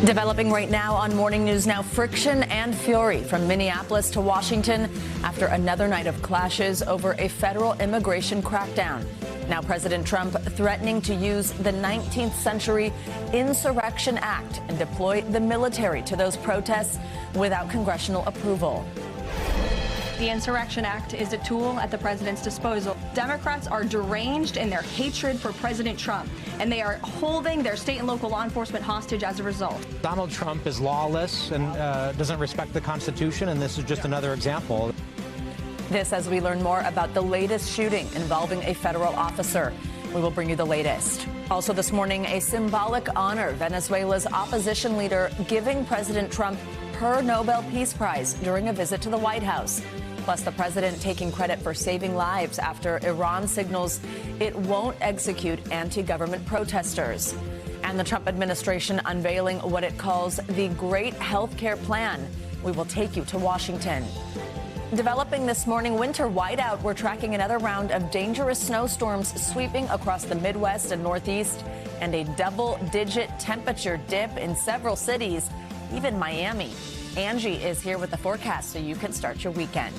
Developing right now on Morning News Now, friction and fury from Minneapolis to Washington after another night of clashes over a federal immigration crackdown. Now President Trump threatening to use the 19th century Insurrection Act and deploy the military to those protests without congressional approval. The Insurrection Act is a tool at the president's disposal. Democrats are deranged in their hatred for President Trump, and they are holding their state and local law enforcement hostage as a result. Donald Trump is lawless and doesn't respect the Constitution, and this is just another example. This as we learn more about the latest shooting involving a federal officer. We will bring you the latest. Also this morning, a symbolic honor. Venezuela's opposition leader giving President Trump her Nobel Peace Prize during a visit to the White House. Plus, the president taking credit for saving lives after Iran signals it won't execute anti-government protesters. And the Trump administration unveiling what it calls the Great Healthcare Plan. We will take you to Washington. Developing this morning, winter whiteout. We're tracking another round of dangerous snowstorms sweeping across the Midwest and Northeast, and a double-digit temperature dip in several cities, even Miami. Angie is here with the forecast so you can start your weekend.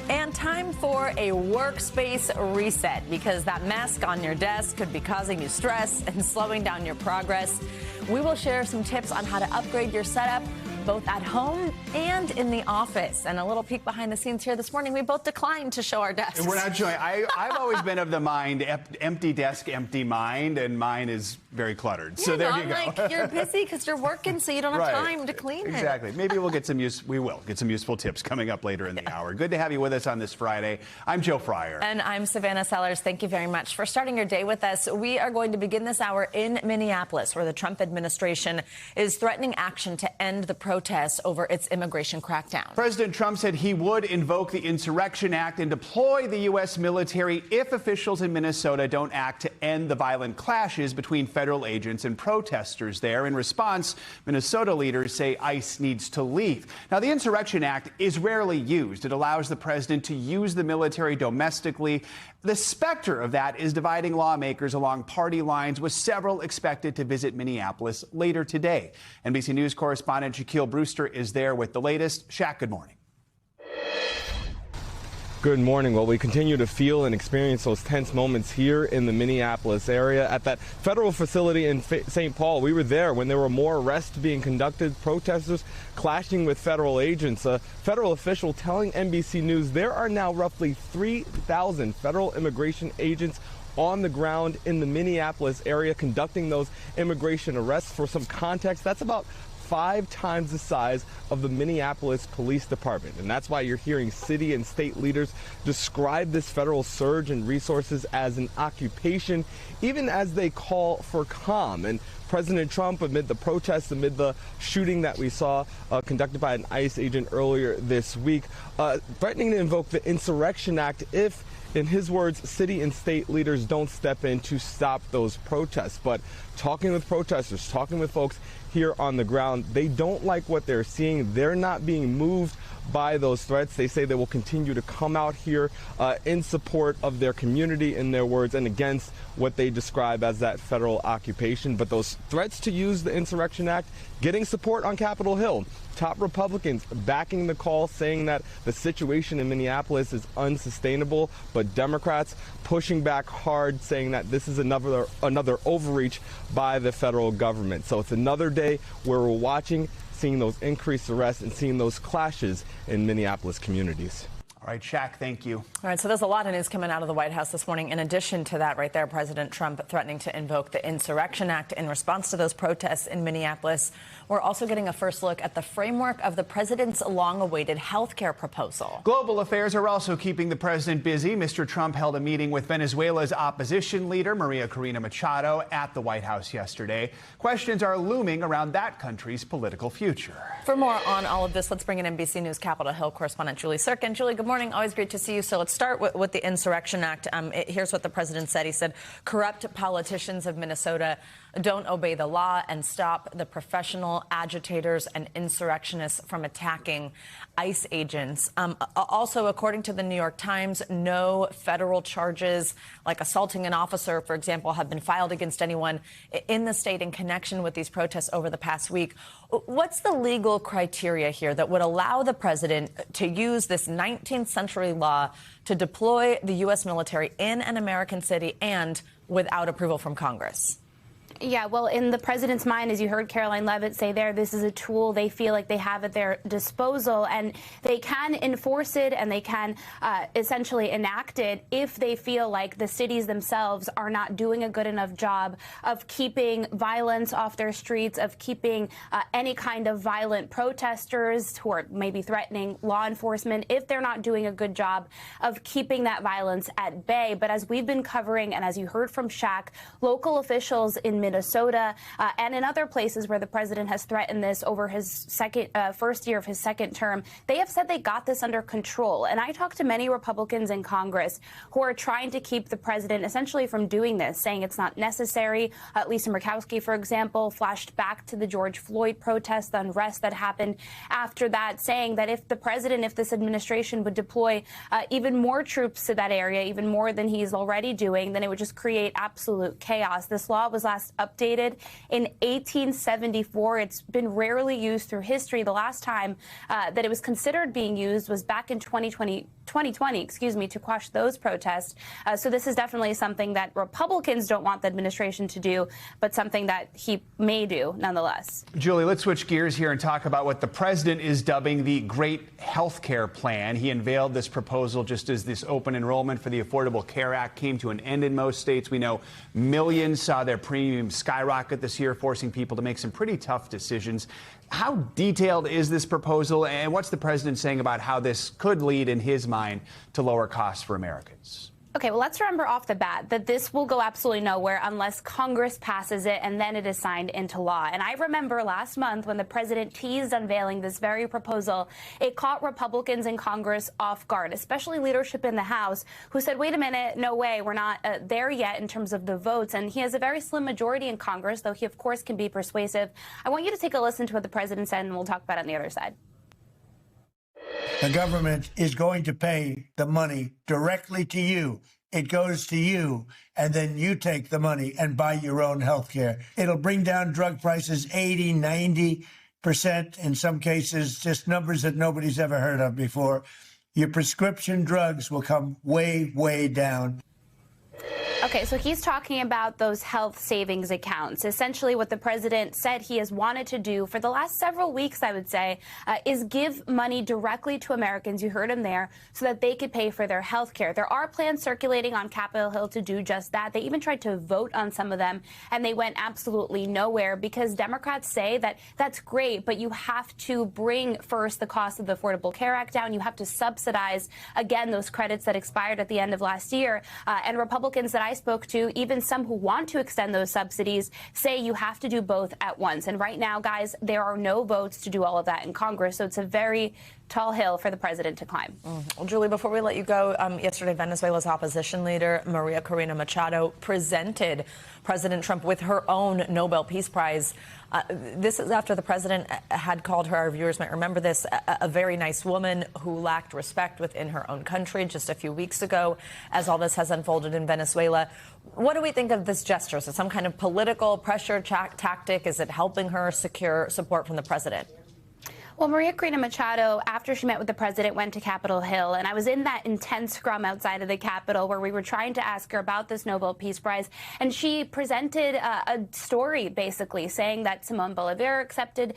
And time for a workspace reset, because that mask on your desk could be causing you stress and slowing down your progress. We will share some tips on how to upgrade your setup, both at home and in the office. And a little peek behind the scenes here this morning, we both declined to show our desks. We're not showing. I've always been of the mind, empty desk, empty mind, and mine is very cluttered. Yeah, so there you go. Like, you're busy because you're working, so you don't have time to clean it. Exactly. Maybe we'll get some useful tips coming up later in the hour. Good to have you with us on this Friday. I'm Joe Fryer. And I'm Savannah Sellers. Thank you very much for starting your day with us. We are going to begin this hour in Minneapolis, where the Trump administration is threatening action to end the protests over its immigration crackdown. President Trump said he would invoke the Insurrection Act and deploy the U.S. military if officials in Minnesota don't act to end the violent clashes between federal agents and protesters there. In response, Minnesota leaders say ICE needs to leave. Now, the Insurrection Act is rarely used. It allows the president to use the military domestically. The specter of that is dividing lawmakers along party lines, with several expected to visit Minneapolis later today. NBC News correspondent Shaquille Brewster is there with the latest. Shaq, good morning. Good morning. Well, we continue to feel and experience those tense moments here in the Minneapolis area at that federal facility in St. Paul. We were there when there were more arrests being conducted, protesters clashing with federal agents. A federal official telling NBC News there are now roughly 3,000 federal immigration agents on the ground in the Minneapolis area conducting those immigration arrests. For some context, that's about 5 times the size of the Minneapolis Police Department. And that's why you're hearing city and state leaders describe this federal surge in resources as an occupation, even as they call for calm. And President Trump, amid the protests, amid the shooting that we saw conducted by an ICE agent earlier this week, threatening to invoke the Insurrection Act if, in his words, city and state leaders don't step in to stop those protests. But talking with protesters, talking with folks here on the ground, they don't like what they're seeing. They're not being moved by those threats. They say they will continue to come out here in support of their community, in their words, and against what they describe as that federal occupation. But those threats to use the Insurrection Act, getting support on Capitol Hill, top Republicans backing the call, saying that the situation in Minneapolis is unsustainable, but Democrats pushing back hard, saying that this is another overreach by the federal government. So it's another day where we're watching, seeing those increased arrests and seeing those clashes in Minneapolis communities. All right, Shaq, thank you. All right, so there's a lot of news coming out of the White House this morning. In addition to that right there, President Trump threatening to invoke the Insurrection Act in response to those protests in Minneapolis. We're also getting a first look at the framework of the president's long-awaited health care proposal. Global affairs are also keeping the president busy. Mr. Trump held a meeting with Venezuela's opposition leader, Maria Corina Machado, at the White House yesterday. Questions are looming around that country's political future. For more on all of this, let's bring in NBC News Capitol Hill correspondent Julie Sirkin. Julie, good morning. Always great to see you. So let's start with the Insurrection Act. Here's what the president said. He said corrupt politicians of Minnesota don't obey the law and stop the professional agitators and insurrectionists from attacking ICE agents. Also, according to the New York Times, no federal charges like assaulting an officer, for example, have been filed against anyone in the state in connection with these protests over the past week. What's the legal criteria here that would allow the president to use this 19th century law to deploy the U.S. military in an American city and without approval from Congress? Yeah, well, in the president's mind, as you heard Caroline Leavitt say there, this is a tool they feel like they have at their disposal, and they can enforce it and they can essentially enact it if they feel like the cities themselves are not doing a good enough job of keeping violence off their streets, of keeping any kind of violent protesters who are maybe threatening law enforcement, if they're not doing a good job of keeping that violence at bay. But as we've been covering, and as you heard from Shaq, local officials in Minnesota and in other places where the president has threatened this over his first year of his second term, they have said they got this under control. And I talked to many Republicans in Congress who are trying to keep the president essentially from doing this, saying it's not necessary. Lisa Murkowski, for example, flashed back to the George Floyd protest, the unrest that happened after that, saying that if the president, if this administration would deploy even more troops to that area, even more than he's already doing, then it would just create absolute chaos. This law was last updated in 1874. It's been rarely used through history. The last time that it was considered being used was back in 2020, to quash those protests. So this is definitely something that Republicans don't want the administration to do, but something that he may do nonetheless. Julie, let's switch gears here and talk about what the president is dubbing the Great Health Care Plan. He unveiled this proposal just as this open enrollment for the Affordable Care Act came to an end in most states. We know millions saw their premiums skyrocket this year, forcing people to make some pretty tough decisions. How detailed is this proposal, and what's the president saying about how this could lead, in his mind, to lower costs for Americans? Okay, well, let's remember off the bat that this will go absolutely nowhere unless Congress passes it and then it is signed into law. And I remember last month when the president teased unveiling this very proposal, it caught Republicans in Congress off guard, especially leadership in the House, who said, wait a minute, no way, we're not there yet in terms of the votes. And he has a very slim majority in Congress, though he, of course, can be persuasive. I want you to take a listen to what the president said, and we'll talk about it on the other side. The government is going to pay the money directly to you. It goes to you, and then you take the money and buy your own health care. It'll bring down drug prices 80, 90%, in some cases, just numbers that nobody's ever heard of before. Your prescription drugs will come way, way down. Okay, so he's talking about those health savings accounts. Essentially what the president said he has wanted to do for the last several weeks, I would say, is give money directly to Americans, you heard him there, so that they could pay for their health care. There are plans circulating on Capitol Hill to do just that. They even tried to vote on some of them, and they went absolutely nowhere because Democrats say that that's great, but you have to bring first the cost of the Affordable Care Act down. You have to subsidize, again, those credits that expired at the end of last year. And Republicans that I spoke to, even some who want to extend those subsidies, say you have to do both at once. And right now, guys, there are no votes to do all of that in Congress. So it's a very tall hill for the president to climb. Well, Julie, before we let you go, yesterday, Venezuela's opposition leader, Maria Corina Machado, presented President Trump with her own Nobel Peace Prize. This is after the president had called her, our viewers might remember this, a very nice woman who lacked respect within her own country just a few weeks ago, as all this has unfolded in Venezuela. What do we think of this gesture? Is it some kind of political pressure tactic? Is it helping her secure support from the president? Well, Maria Corina Machado, after she met with the president, went to Capitol Hill, and I was in that intense scrum outside of the Capitol where we were trying to ask her about this Nobel Peace Prize, and she presented a story, basically, saying that Simón Bolívar accepted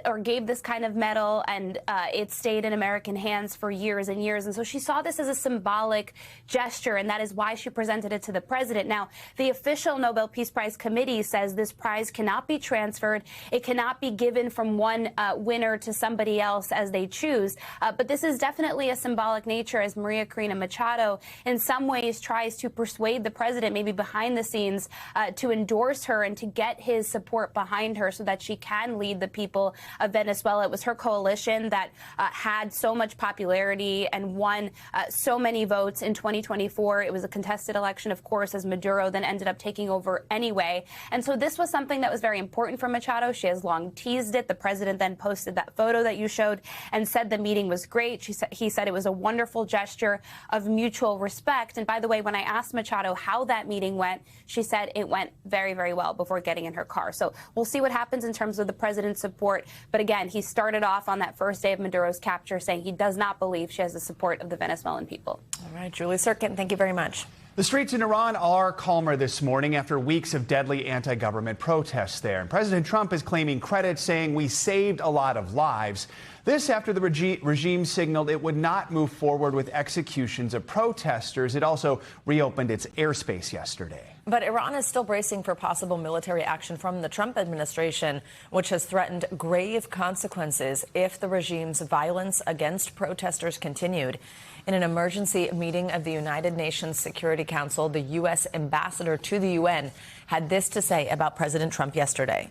or gave this kind of medal, and it stayed in American hands for years and years, and so she saw this as a symbolic gesture, and that is why she presented it to the president. Now, the official Nobel Peace Prize committee says this prize cannot be transferred. It cannot be given from one winner to somebody else as they choose. But this is definitely a symbolic nature, as Maria Corina Machado in some ways tries to persuade the president, maybe behind the scenes, to endorse her and to get his support behind her so that she can lead the people of Venezuela. It was her coalition that had so much popularity and won so many votes in 2024. It was a contested election, of course, as Maduro then ended up taking over anyway. And so this was something that was very important for Machado. She has long teased it. The president then posted that photo that you showed and said the meeting was great. He said it was a wonderful gesture of mutual respect. And by the way, when I asked Machado how that meeting went, she said it went very, very well before getting in her car. So we'll see what happens in terms of the president's support. But again, he started off on that first day of Maduro's capture saying he does not believe she has the support of the Venezuelan people. All right, Julie Sirkin, thank you very much. The streets in Iran are calmer this morning after weeks of deadly anti-government protests there. And President Trump is claiming credit, saying we saved a lot of lives. This after the regime signaled it would not move forward with executions of protesters. It also reopened its airspace yesterday. But Iran is still bracing for possible military action from the Trump administration, which has threatened grave consequences if the regime's violence against protesters continued. In an emergency meeting of the United Nations Security Council, the U.S. ambassador to the UN had this to say about President Trump yesterday.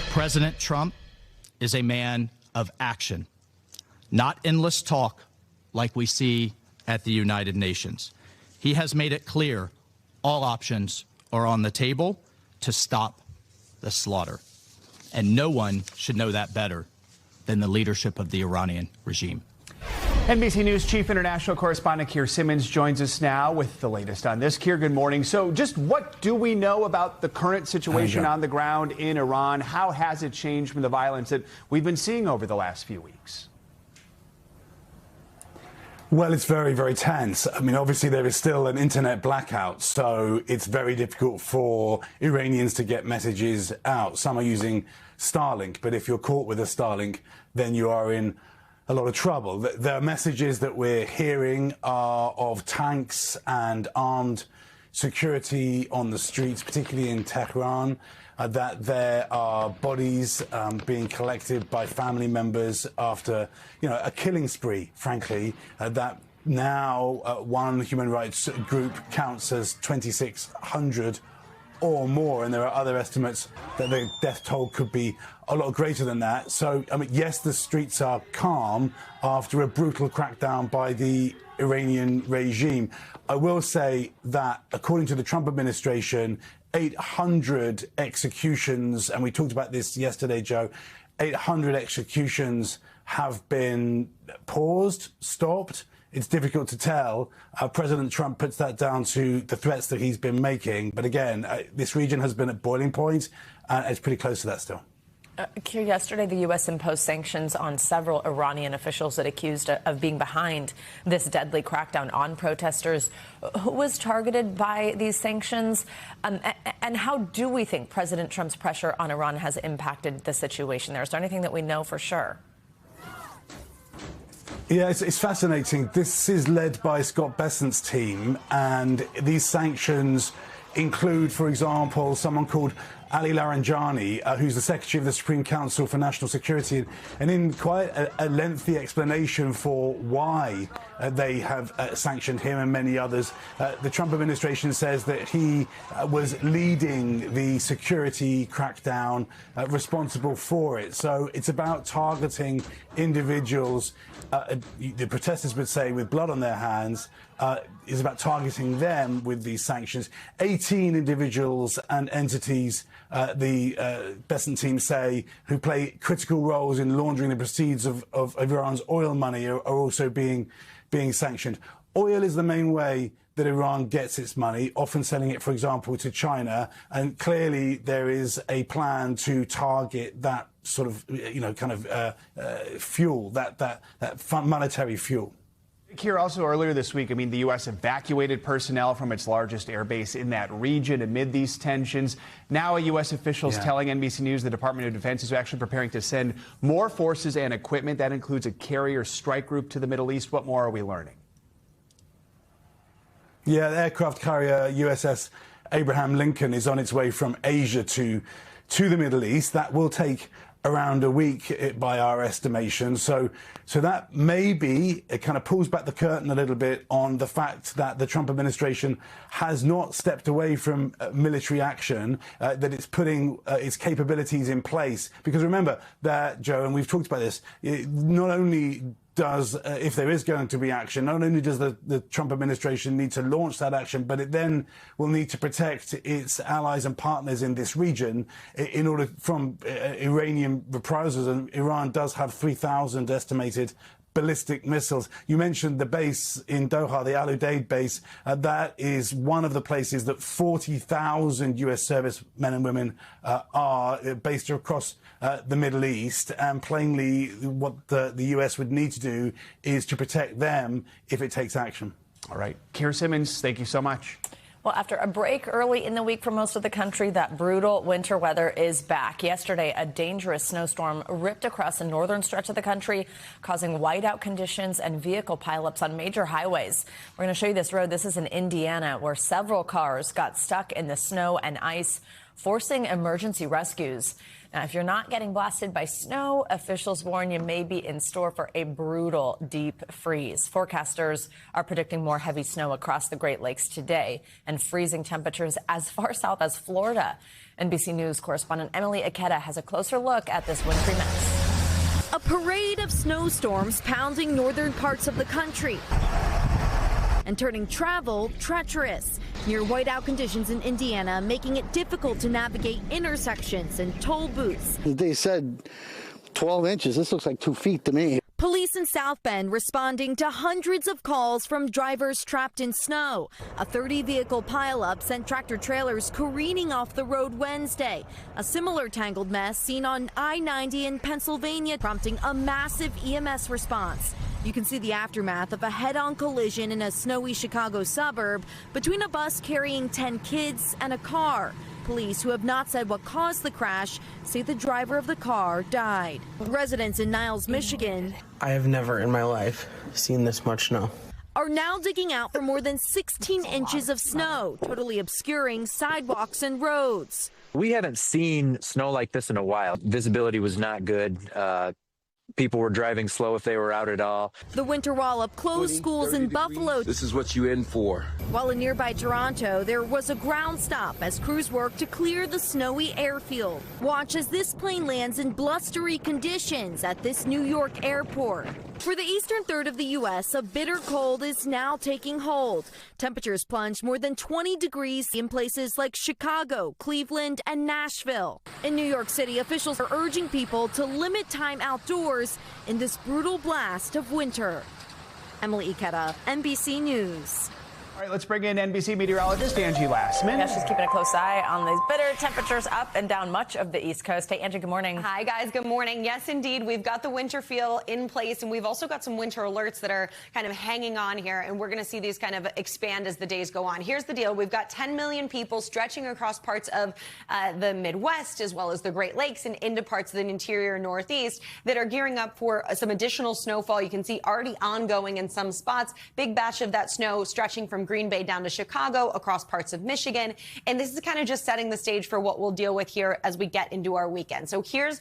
President Trump is a man of action, not endless talk like we see at the United Nations. He has made it clear all options are on the table to stop the slaughter. And no one should know that better than the leadership of the Iranian regime. NBC News Chief International Correspondent Keir Simmons joins us now with the latest on this. Keir, good morning. So just what do we know about the current situation on the ground in Iran? How has it changed from the violence that we've been seeing over the last few weeks? Well, it's very, very tense. I mean, obviously, there is still an internet blackout, so it's very difficult for Iranians to get messages out. Some are using Starlink, but if you're caught with a Starlink, then you are in a lot of trouble. The messages that we're hearing are of tanks and armed security on the streets, particularly in Tehran, that there are bodies being collected by family members after, a killing spree, frankly, that now one human rights group counts as 2,600 or more, and there are other estimates that the death toll could be a lot greater than that. So, I mean, yes, the streets are calm after a brutal crackdown by the Iranian regime. I will say that, according to the Trump administration, 800 executions, and we talked about this yesterday, Joe, 800 executions have been paused, stopped. It's difficult to tell. President Trump puts that down to the threats that he's been making. But again, this region has been at boiling point, and it's pretty close to that still. Keir, yesterday the U.S. imposed sanctions on several Iranian officials that accused of being behind this deadly crackdown on protesters. Who was targeted by these sanctions? And how do we think President Trump's pressure on Iran has impacted the situation there? Is there anything that we know for sure? Yeah, it's fascinating. This is led by Scott Bessent's team, and these sanctions include, for example, someone called Ali Laranjani, who's the Secretary of the Supreme Council for National Security, and in quite a lengthy explanation for why they have sanctioned him and many others, the Trump administration says that he was leading the security crackdown, responsible for it. So it's about targeting individuals, the protesters would say, with blood on their hands, is about targeting them with these sanctions. 18 individuals and entities, the Bessent team say, who play critical roles in laundering the proceeds of Iran's oil money are also being sanctioned. Oil is the main way that Iran gets its money, often selling it, for example, to China. And clearly there is a plan to target that sort of, fuel, that monetary fuel. Keir, also earlier this week, the U.S. evacuated personnel from its largest airbase in that region amid these tensions. Now a U.S. official is telling NBC News the Department of Defense is actually preparing to send more forces and equipment. That includes a carrier strike group to the Middle East. What more are we learning? Yeah, the aircraft carrier USS Abraham Lincoln is on its way from Asia to the Middle East. That will take around a week by our estimation. So that maybe it kind of pulls back the curtain a little bit on the fact that the Trump administration has not stepped away from military action, that it's putting its capabilities in place. Because remember that, Joe, and we've talked about this, not only does, if there is going to be action, not only does the Trump administration need to launch that action, but it then will need to protect its allies and partners in this region in order from Iranian reprisals. And Iran does have 3,000 estimated ballistic missiles. You mentioned the base in Doha, the Al Udeid base. That is one of the places that 40,000 U.S. servicemen and women are based across the Middle East. And plainly, what the U.S. would need to do is to protect them if it takes action. All right. Keir Simmons, thank you so much. Well, after a break early in the week for most of the country, that brutal winter weather is back. Yesterday, a dangerous snowstorm ripped across the northern stretch of the country, causing whiteout conditions and vehicle pileups on major highways. We're going to show you this road. This is in Indiana, where several cars got stuck in the snow and ice, forcing emergency rescues. Now, if you're not getting blasted by snow, officials warn you may be in store for a brutal deep freeze. Forecasters are predicting more heavy snow across the Great Lakes today and freezing temperatures as far south as Florida. NBC News correspondent Emily Ikeda has a closer look at this wintry mess. A parade of snowstorms pounding northern parts of the country and turning travel treacherous. Near whiteout conditions in Indiana, making it difficult to navigate intersections and toll booths. They said 12 inches. This looks like 2 feet to me. Police in South Bend responding to hundreds of calls from drivers trapped in snow. A 30-vehicle pileup sent tractor-trailers careening off the road Wednesday. A similar tangled mess seen on I-90 in Pennsylvania, prompting a massive EMS response. You can see the aftermath of a head-on collision in a snowy Chicago suburb between a bus carrying 10 kids and a car. Police, who have not said what caused the crash, say the driver of the car died. Residents in Niles, Michigan, I have never in my life seen this much snow, are now digging out for more than 16 inches of snow, totally obscuring sidewalks and roads. We haven't seen snow like this in a while. Visibility was not good. People were driving slow if they were out at all. The winter wallop closed schools in Buffalo. This is what you in for. While in nearby Toronto, there was a ground stop as crews worked to clear the snowy airfield. Watch as this plane lands in blustery conditions at this New York airport. For the eastern third of the U.S., a bitter cold is now taking hold. Temperatures plunged more than 20 degrees in places like Chicago, Cleveland, and Nashville. In New York City, officials are urging people to limit time outdoors in this brutal blast of winter. Emily Ikeda, NBC News. All right, let's bring in NBC meteorologist Angie Lassman. Yeah, she's keeping a close eye on these bitter temperatures up and down much of the East Coast. Hey, Angie, good morning. Hi, guys. Good morning. Yes, indeed. We've got the winter feel in place, and we've also got some winter alerts that are kind of hanging on here, and we're going to see these kind of expand as the days go on. Here's the deal. We've got 10 million people stretching across parts of the Midwest as well as the Great Lakes and into parts of the interior Northeast that are gearing up for some additional snowfall. You can see already ongoing in some spots. Big batch of that snow stretching from Green Bay down to Chicago, across parts of Michigan. And this is kind of just setting the stage for what we'll deal with here as we get into our weekend. So here's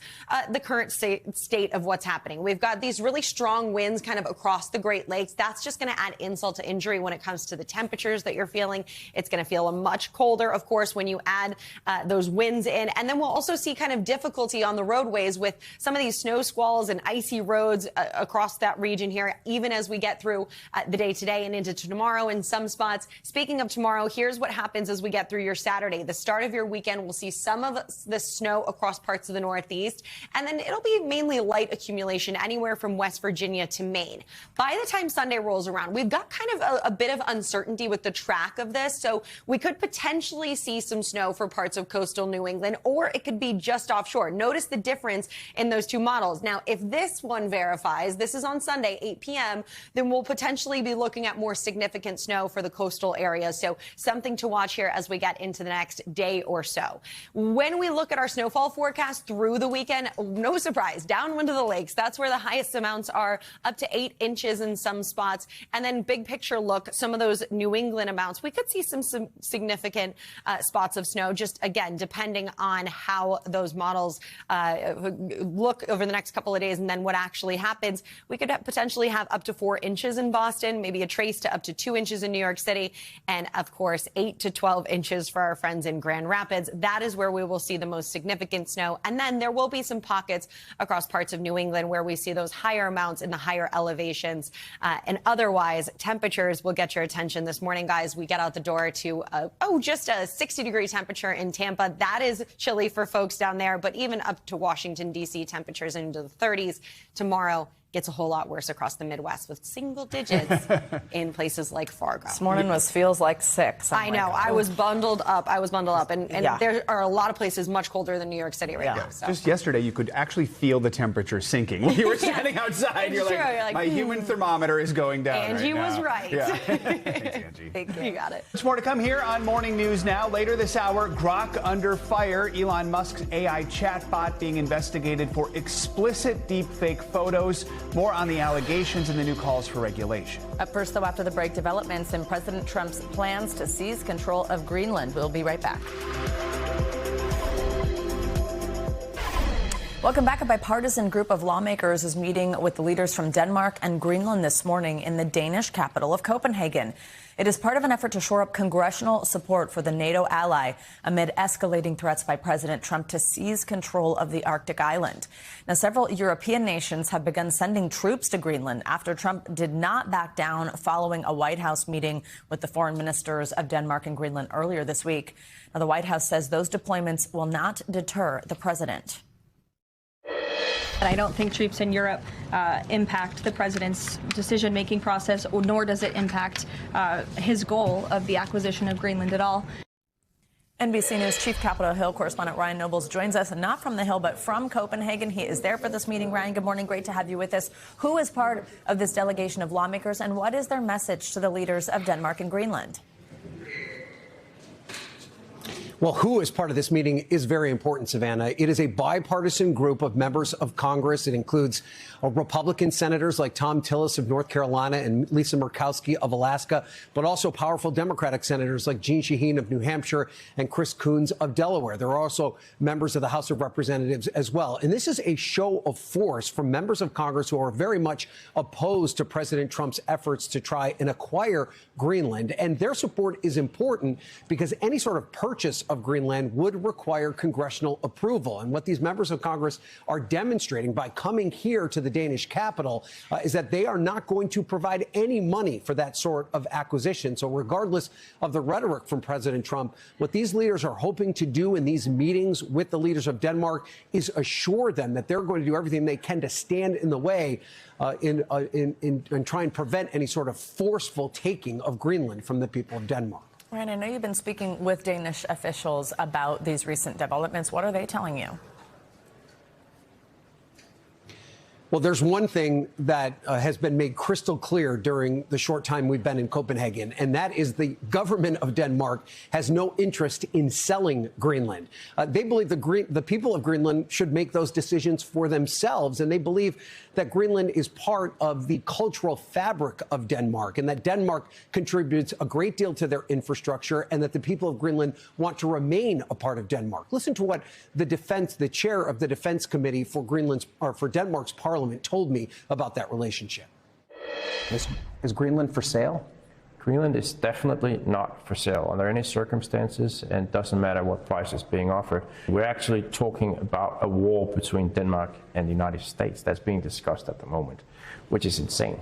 the current state of what's happening. We've got these really strong winds kind of across the Great Lakes. That's just going to add insult to injury when it comes to the temperatures that you're feeling. It's going to feel much colder, of course, when you add those winds in. And then we'll also see kind of difficulty on the roadways with some of these snow squalls and icy roads across that region here, even as we get through the day today and into tomorrow in some spots. Speaking of tomorrow, here's what happens as we get through your Saturday. The start of your weekend, we'll see some of the snow across parts of the Northeast, and then it'll be mainly light accumulation anywhere from West Virginia to Maine. By the time Sunday rolls around, we've got kind of a bit of uncertainty with the track of this, so we could potentially see some snow for parts of coastal New England, or it could be just offshore. Notice the difference in those two models. Now, if this one verifies, this is on Sunday, 8 p.m., then we'll potentially be looking at more significant snow for the the coastal areas. So something to watch here as we get into the next day or so. When we look at our snowfall forecast through the weekend, no surprise, downwind of the lakes, that's where the highest amounts are, up to 8 inches in some spots. And then big picture look, some of those New England amounts, we could see some significant spots of snow, just again, depending on how those models look over the next couple of days and then what actually happens. We could potentially have up to 4 inches in Boston, maybe a trace to up to 2 inches in New York City, and of course 8 to 12 inches for our friends in Grand Rapids. That is where we will see the most significant snow. And then there will be some pockets across parts of New England where we see those higher amounts in the higher elevations. And otherwise, temperatures will get your attention this morning, guys. We get out the door to just a 60-degree temperature in Tampa. That is chilly for folks down there, but even up to Washington, D.C., temperatures into the 30s. Tomorrow gets a whole lot worse across the Midwest with single digits in places like Fargo. This morning feels like 6. I know. I was bundled up. And yeah, there are a lot of places much colder than New York City right now. So. Just yesterday, you could actually feel the temperature sinking. When you were standing outside, you're like, my human thermometer is going down. Angie right was now. right. Yeah. Thanks, Angie. Thank you. You got it. Much more to come here on Morning News Now. Later this hour, Grok under fire. Elon Musk's AI chatbot being investigated for explicit deepfake photos. More on the allegations and the new calls for regulation. Up first, though, after the break, developments in President Trump's plans to seize control of Greenland. We'll be right back. Welcome back. A bipartisan group of lawmakers is meeting with the leaders from Denmark and Greenland this morning in the Danish capital of Copenhagen. It is part of an effort to shore up congressional support for the NATO ally amid escalating threats by President Trump to seize control of the Arctic island. Now, several European nations have begun sending troops to Greenland after Trump did not back down following a White House meeting with the foreign ministers of Denmark and Greenland earlier this week. Now, the White House says those deployments will not deter the president. And I don't think troops in Europe impact the president's decision-making process, nor does it impact his goal of the acquisition of Greenland at all. NBC News Chief Capitol Hill correspondent Ryan Nobles joins us, not from the Hill, but from Copenhagen. He is there for this meeting. Ryan, good morning. Great to have you with us. Who is part of this delegation of lawmakers, and what is their message to the leaders of Denmark and Greenland? Well, who is part of this meeting is very important, Savannah. It is a bipartisan group of members of Congress. It includes Republican senators like Tom Tillis of North Carolina and Lisa Murkowski of Alaska, but also powerful Democratic senators like Jeanne Shaheen of New Hampshire and Chris Coons of Delaware. There are also members of the House of Representatives as well. And this is a show of force from members of Congress who are very much opposed to President Trump's efforts to try and acquire Greenland. And their support is important because any sort of purchase of Greenland would require congressional approval. And what these members of Congress are demonstrating by coming here to the Danish capital is that they are not going to provide any money for that sort of acquisition. So regardless of the rhetoric from President Trump, what these leaders are hoping to do in these meetings with the leaders of Denmark is assure them that they're going to do everything they can to stand in the way and try and prevent any sort of forceful taking of Greenland from the people of Denmark. Ryan, I know you've been speaking with Danish officials about these recent developments. What are they telling you? Well, there's one thing that has been made crystal clear during the short time we've been in Copenhagen, and that is the government of Denmark has no interest in selling Greenland. They believe the people of Greenland should make those decisions for themselves, and they believe that Greenland is part of the cultural fabric of Denmark and that Denmark contributes a great deal to their infrastructure and that the people of Greenland want to remain a part of Denmark. Listen to what the chair of the Defense Committee for Denmark's parliament told me about that relationship. Is Greenland for sale? Greenland is definitely not for sale under any circumstances, and doesn't matter what price is being offered. We're actually talking about a war between Denmark and the United States that's being discussed at the moment, which is insane.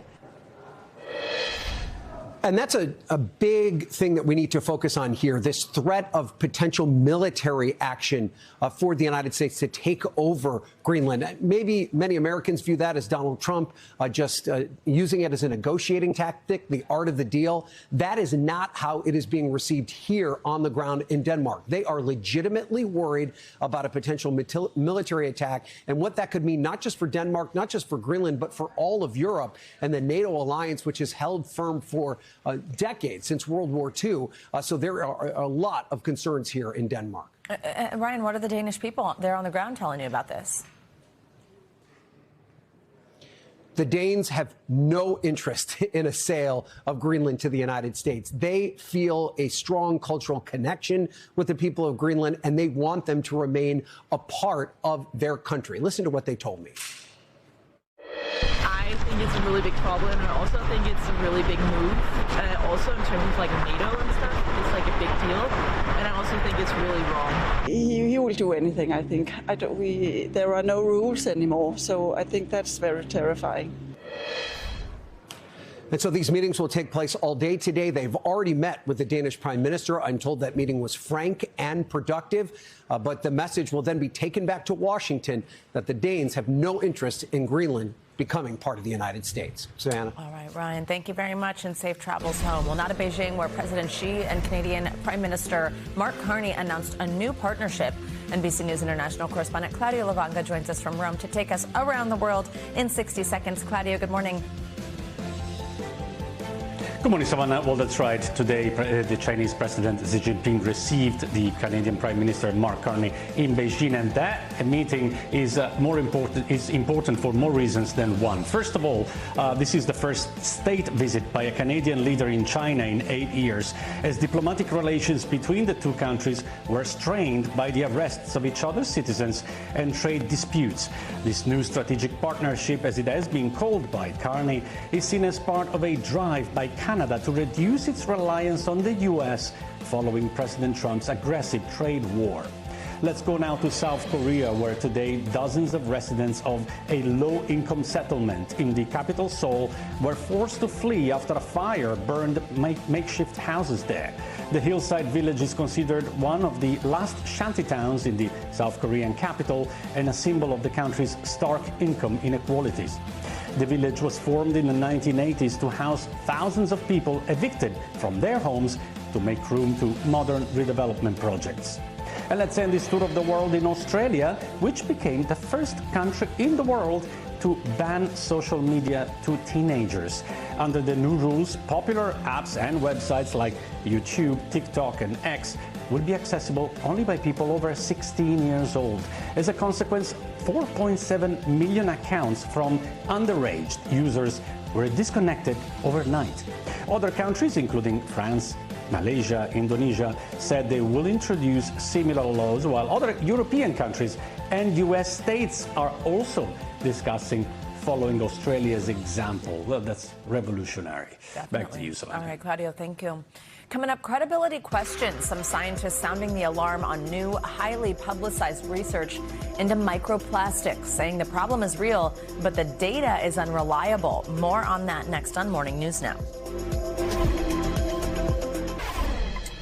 And that's a big thing that we need to focus on here, this threat of potential military action for the United States to take over Greenland. Maybe many Americans view that as Donald Trump just using it as a negotiating tactic, the art of the deal. That is not how it is being received here on the ground in Denmark. They are legitimately worried about a potential military attack and what that could mean, not just for Denmark, not just for Greenland, but for all of Europe and the NATO alliance, which has held firm for decades, since World War II. So there are a lot of concerns here in Denmark. Ryan, what are the Danish people there on the ground telling you about this? The Danes have no interest in a sale of Greenland to the United States. They feel a strong cultural connection with the people of Greenland, and they want them to remain a part of their country. Listen to what they told me. I think it's a really big problem, and I also think it's a really big move. Also in terms of like NATO and stuff, it's like a big deal, and I also think it's really wrong. He will do anything, I think. There are no rules anymore, so I think that's very terrifying. And so these meetings will take place all day today. They've already met with the Danish Prime Minister. I'm told that meeting was frank and productive, but the message will then be taken back to Washington that the Danes have no interest in Greenland becoming part of the United States. Savannah. All right, Ryan, thank you very much, and safe travels home. Well, not to Beijing, where President Xi and Canadian Prime Minister Mark Carney announced a new partnership. NBC News International correspondent Claudio Lavanga joins us from Rome to take us around the world in 60 seconds. Claudio, good morning. Good morning, Savannah. Well, that's right. Today, the Chinese President Xi Jinping received the Canadian Prime Minister Mark Carney in Beijing, and that meeting is important for more reasons than one. First of all, this is the first state visit by a Canadian leader in China in 8 years, as diplomatic relations between the two countries were strained by the arrests of each other's citizens and trade disputes. This new strategic partnership, as it has been called by Carney, is seen as part of a drive by Canada to reduce its reliance on the U.S. following President Trump's aggressive trade war. Let's go now to South Korea, where today dozens of residents of a low-income settlement in the capital, Seoul, were forced to flee after a fire burned makeshift houses there. The hillside village is considered one of the last shantytowns in the South Korean capital and a symbol of the country's stark income inequalities. The village was formed in the 1980s to house thousands of people evicted from their homes to make room to modern redevelopment projects. And let's end this tour of the world in Australia, which became the first country in the world to ban social media to teenagers. Under the new rules, popular apps and websites like YouTube, TikTok, and X will be accessible only by people over 16 years old. As a consequence, 4.7 million accounts from underage users were disconnected overnight. Other countries, including France, Malaysia, Indonesia, said they will introduce similar laws, while other European countries and US states are also discussing following Australia's example. Well, that's revolutionary. Definitely. Back to you, Savannah. All right, Claudio, thank you. Coming up, credibility questions. Some scientists sounding the alarm on new, highly publicized research into microplastics, saying the problem is real, but the data is unreliable. More on that next on Morning News Now.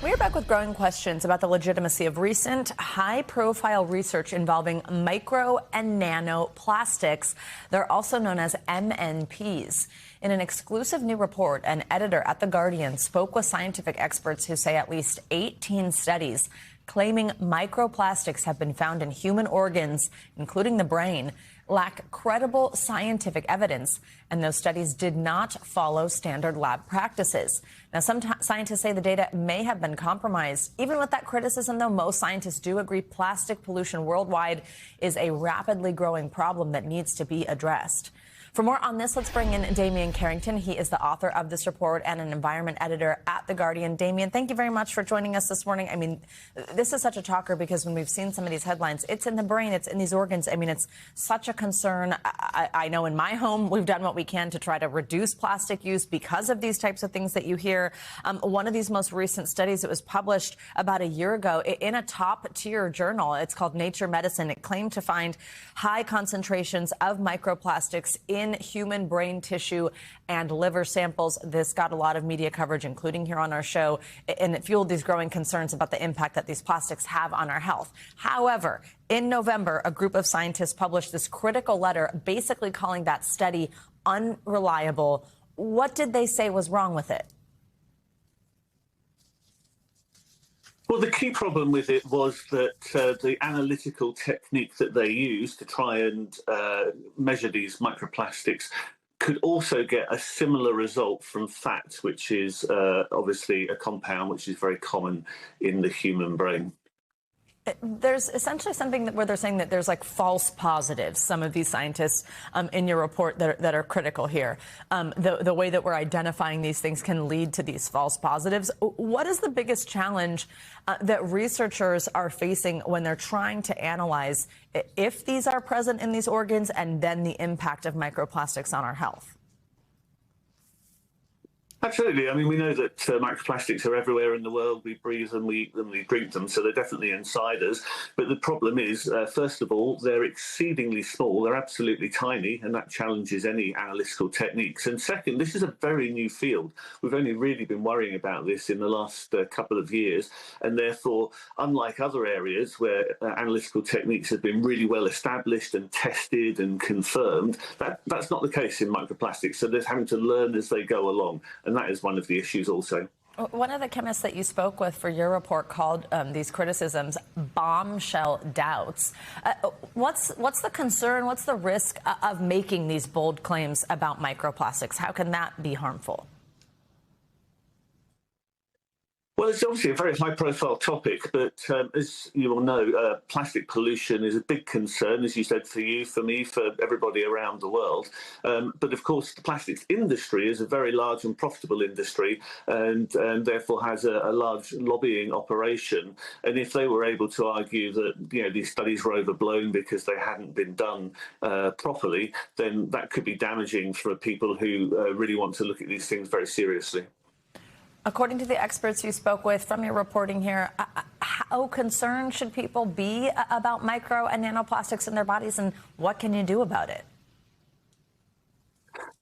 We're back with growing questions about the legitimacy of recent high-profile research involving micro and nanoplastics. They're also known as MNPs. In an exclusive new report, an editor at The Guardian spoke with scientific experts who say at least 18 studies claiming microplastics have been found in human organs, including the brain, lack credible scientific evidence, and those studies did not follow standard lab practices. Now, some scientists say the data may have been compromised. Even with that criticism, though, most scientists do agree plastic pollution worldwide is a rapidly growing problem that needs to be addressed. For more on this, let's bring in Damian Carrington. He is the author of this report and an environment editor at The Guardian. Damian, thank you very much for joining us this morning. I mean, this is such a talker because when we've seen some of these headlines, it's in the brain, it's in these organs. I mean, it's such a concern. I know in my home, we've done what we can to try to reduce plastic use because of these types of things that you hear. One of these most recent studies that was published about a year ago in a top-tier journal, it's called Nature Medicine. It claimed to find high concentrations of microplastics in human brain tissue and liver samples. This got a lot of media coverage, including here on our show, and it fueled these growing concerns about the impact that these plastics have on our health. However, in November, a group of scientists published this critical letter basically calling that study unreliable. What did they say was wrong with it? Well, the key problem with it was that the analytical technique that they used to try and measure these microplastics could also get a similar result from fat, which is obviously a compound which is very common in the human brain. There's essentially something where they're saying that there's like false positives. Some of these scientists in your report that are critical here. The way that we're identifying these things can lead to these false positives. What is the biggest challenge that researchers are facing when they're trying to analyze if these are present in these organs and then the impact of microplastics on our health? Absolutely. I mean, we know that microplastics are everywhere in the world. We breathe them, we drink them, so they're definitely inside us. But the problem is, first of all, they're exceedingly small. They're absolutely tiny, and that challenges any analytical techniques. And second, this is a very new field. We've only really been worrying about this in the last couple of years. And therefore, unlike other areas where analytical techniques have been really well established and tested and confirmed, that's not the case in microplastics. So they're having to learn as they go along. And that is one of the issues also. One of the chemists that you spoke with for your report called these criticisms bombshell doubts. What's the concern? What's the risk of making these bold claims about microplastics? How can that be harmful? Well, it's obviously a very high-profile topic, but as you all know, plastic pollution is a big concern, as you said, for you, for me, for everybody around the world. But of course, the plastics industry is a very large and profitable industry, and therefore has a large lobbying operation. And if they were able to argue that these studies were overblown because they hadn't been done properly, then that could be damaging for people who really want to look at these things very seriously. According to the experts you spoke with from your reporting here, how concerned should people be about micro and nanoplastics in their bodies, and what can you do about it?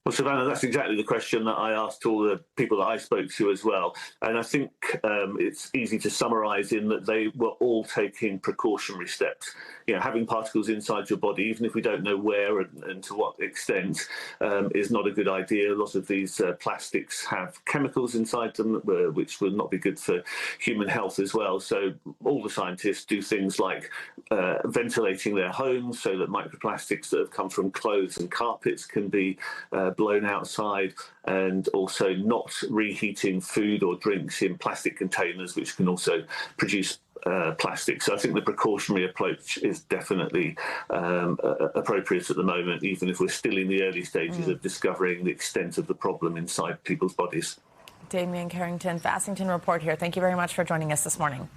Well, Savannah, that's exactly the question that I asked all the people that I spoke to as well. And I think it's easy to summarise in that they were all taking precautionary steps. Having particles inside your body, even if we don't know where and to what extent, is not a good idea. A lot of these plastics have chemicals inside them which will not be good for human health as well. So all the scientists do things like ventilating their homes so that microplastics that have come from clothes and carpets can be blown outside, and also not reheating food or drinks in plastic containers, which can also produce plastic. So I think the precautionary approach is definitely appropriate at the moment, even if we're still in the early stages of discovering the extent of the problem inside people's bodies. Damian Carrington, Fassington Report here. Thank you very much for joining us this morning.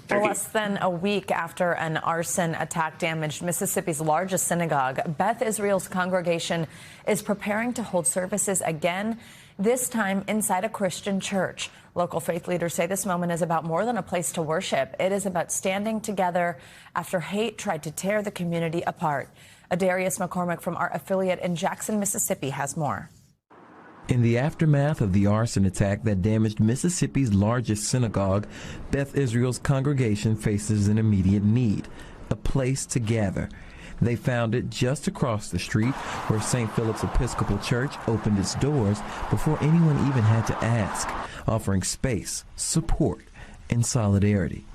Less than a week after an arson attack damaged Mississippi's largest synagogue, Beth Israel's congregation is preparing to hold services again, this time inside a Christian church. Local faith leaders say this moment is about more than a place to worship. It is about standing together after hate tried to tear the community apart. Adarius McCormick from our affiliate in Jackson, Mississippi has more. In the aftermath of the arson attack that damaged Mississippi's largest synagogue, Beth Israel's congregation faces an immediate need, a place to gather. They found it just across the street where St. Philip's Episcopal Church opened its doors before anyone even had to ask, offering space, support, and solidarity.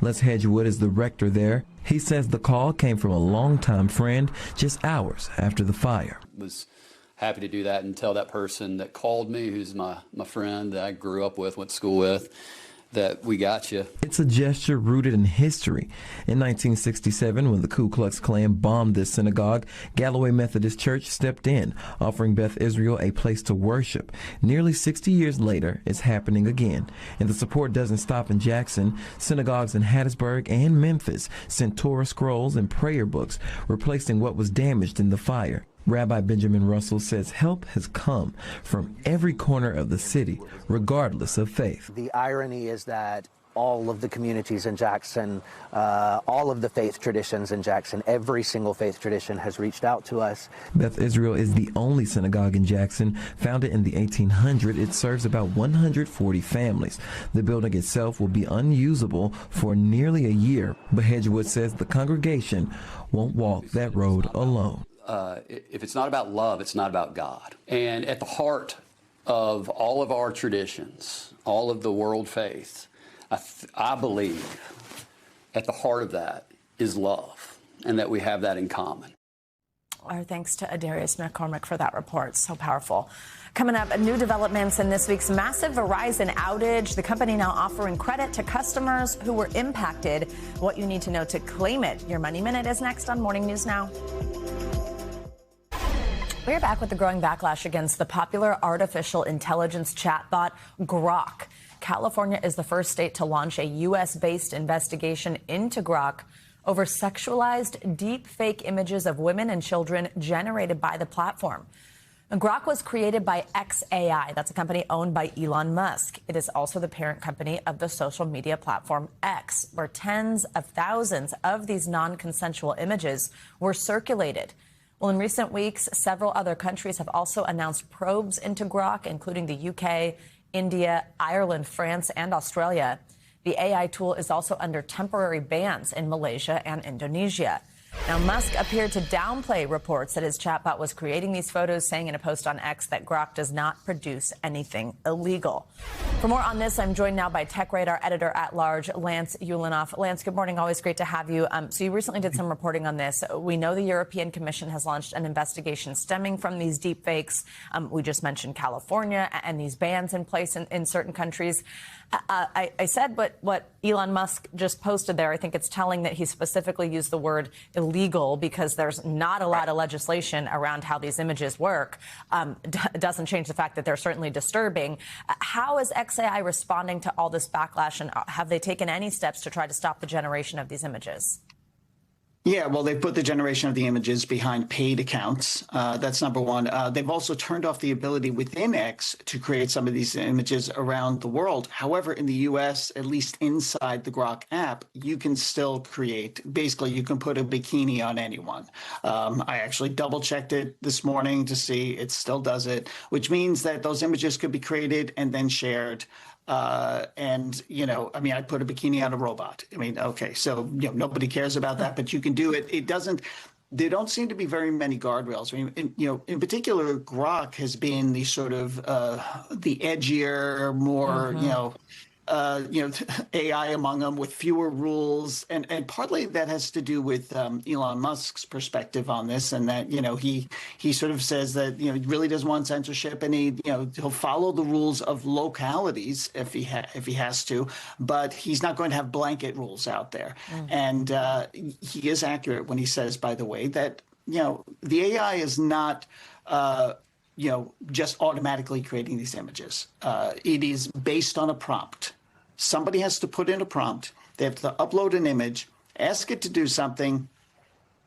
Les Hedgewood is the rector there. He says the call came from a longtime friend just hours after the fire. Was happy to do that and tell that person that called me, who's my friend that I grew up with, went to school with, that we got you. It's a gesture rooted in history. In 1967, when the Ku Klux Klan bombed this synagogue, Galloway Methodist Church stepped in, offering Beth Israel a place to worship. Nearly 60 years later, it's happening again. And the support doesn't stop in Jackson. Synagogues in Hattiesburg and Memphis sent Torah scrolls and prayer books, replacing what was damaged in the fire. Rabbi Benjamin Russell says help has come from every corner of the city, regardless of faith. The irony is that all of the communities in Jackson, all of the faith traditions in Jackson, every single faith tradition has reached out to us. Beth Israel is the only synagogue in Jackson. Founded in the 1800s, it serves about 140 families. The building itself will be unusable for nearly a year, but Hedgewood says the congregation won't walk that road alone. If it's not about love, it's not about God. And at the heart of all of our traditions, all of the world faith, I believe at the heart of that is love, and that we have that in common. Our thanks to Adarius McCormick for that report. So powerful. Coming up, new developments in this week's massive Verizon outage. The company now offering credit to customers who were impacted. What you need to know to claim it. Your Money Minute is next on Morning News Now. We're back with the growing backlash against the popular artificial intelligence chatbot Grok. California is the first state to launch a U.S.-based investigation into Grok over sexualized deep fake images of women and children generated by the platform. Grok was created by xAI. That's a company owned by Elon Musk. It is also the parent company of the social media platform X, where tens of thousands of these non-consensual images were circulated. Well, in recent weeks, several other countries have also announced probes into Grok, including the UK, India, Ireland, France, and Australia. The AI tool is also under temporary bans in Malaysia and Indonesia. Now, Musk appeared to downplay reports that his chatbot was creating these photos, saying in a post on X that Grok does not produce anything illegal. For more on this, I'm joined now by Tech Radar editor-at-large Lance Ulanoff. Lance, good morning. Always great to have you. So you recently did some reporting on this. We know the European Commission has launched an investigation stemming from these deep fakes. We just mentioned California and these bans in place in certain countries. I said what Elon Musk just posted there. I think it's telling that he specifically used the word illegal because there's not a lot of legislation around how these images work. Doesn't change the fact that they're certainly disturbing. How is xAI responding to all this backlash, and have they taken any steps to try to stop the generation of these images? Yeah, well, they've put the generation of the images behind paid accounts. That's number one. They've also turned off the ability within X to create some of these images around the world. However, in the U.S., at least inside the Grok app, you can still create. Basically, you can put a bikini on anyone. I actually double-checked it this morning to see it still does it, which means that those images could be created and then shared. And, you know, I mean, I put a bikini on a robot. I mean, OK, so, you know, nobody cares about that, but you can do it. It doesn't. There don't seem to be very many guardrails. I mean, in particular, Grok has been the sort of the edgier, more, AI among them with fewer rules. And partly that has to do with Elon Musk's perspective on this, and that, you know, he sort of says that, you know, he really doesn't want censorship, and he'll follow the rules of localities if he has to, but he's not going to have blanket rules out there. And he is accurate when he says, by the way, that, you know, the AI is not just automatically creating these images. It is based on a prompt. Somebody has to put in a prompt. They have to upload an image, ask it to do something,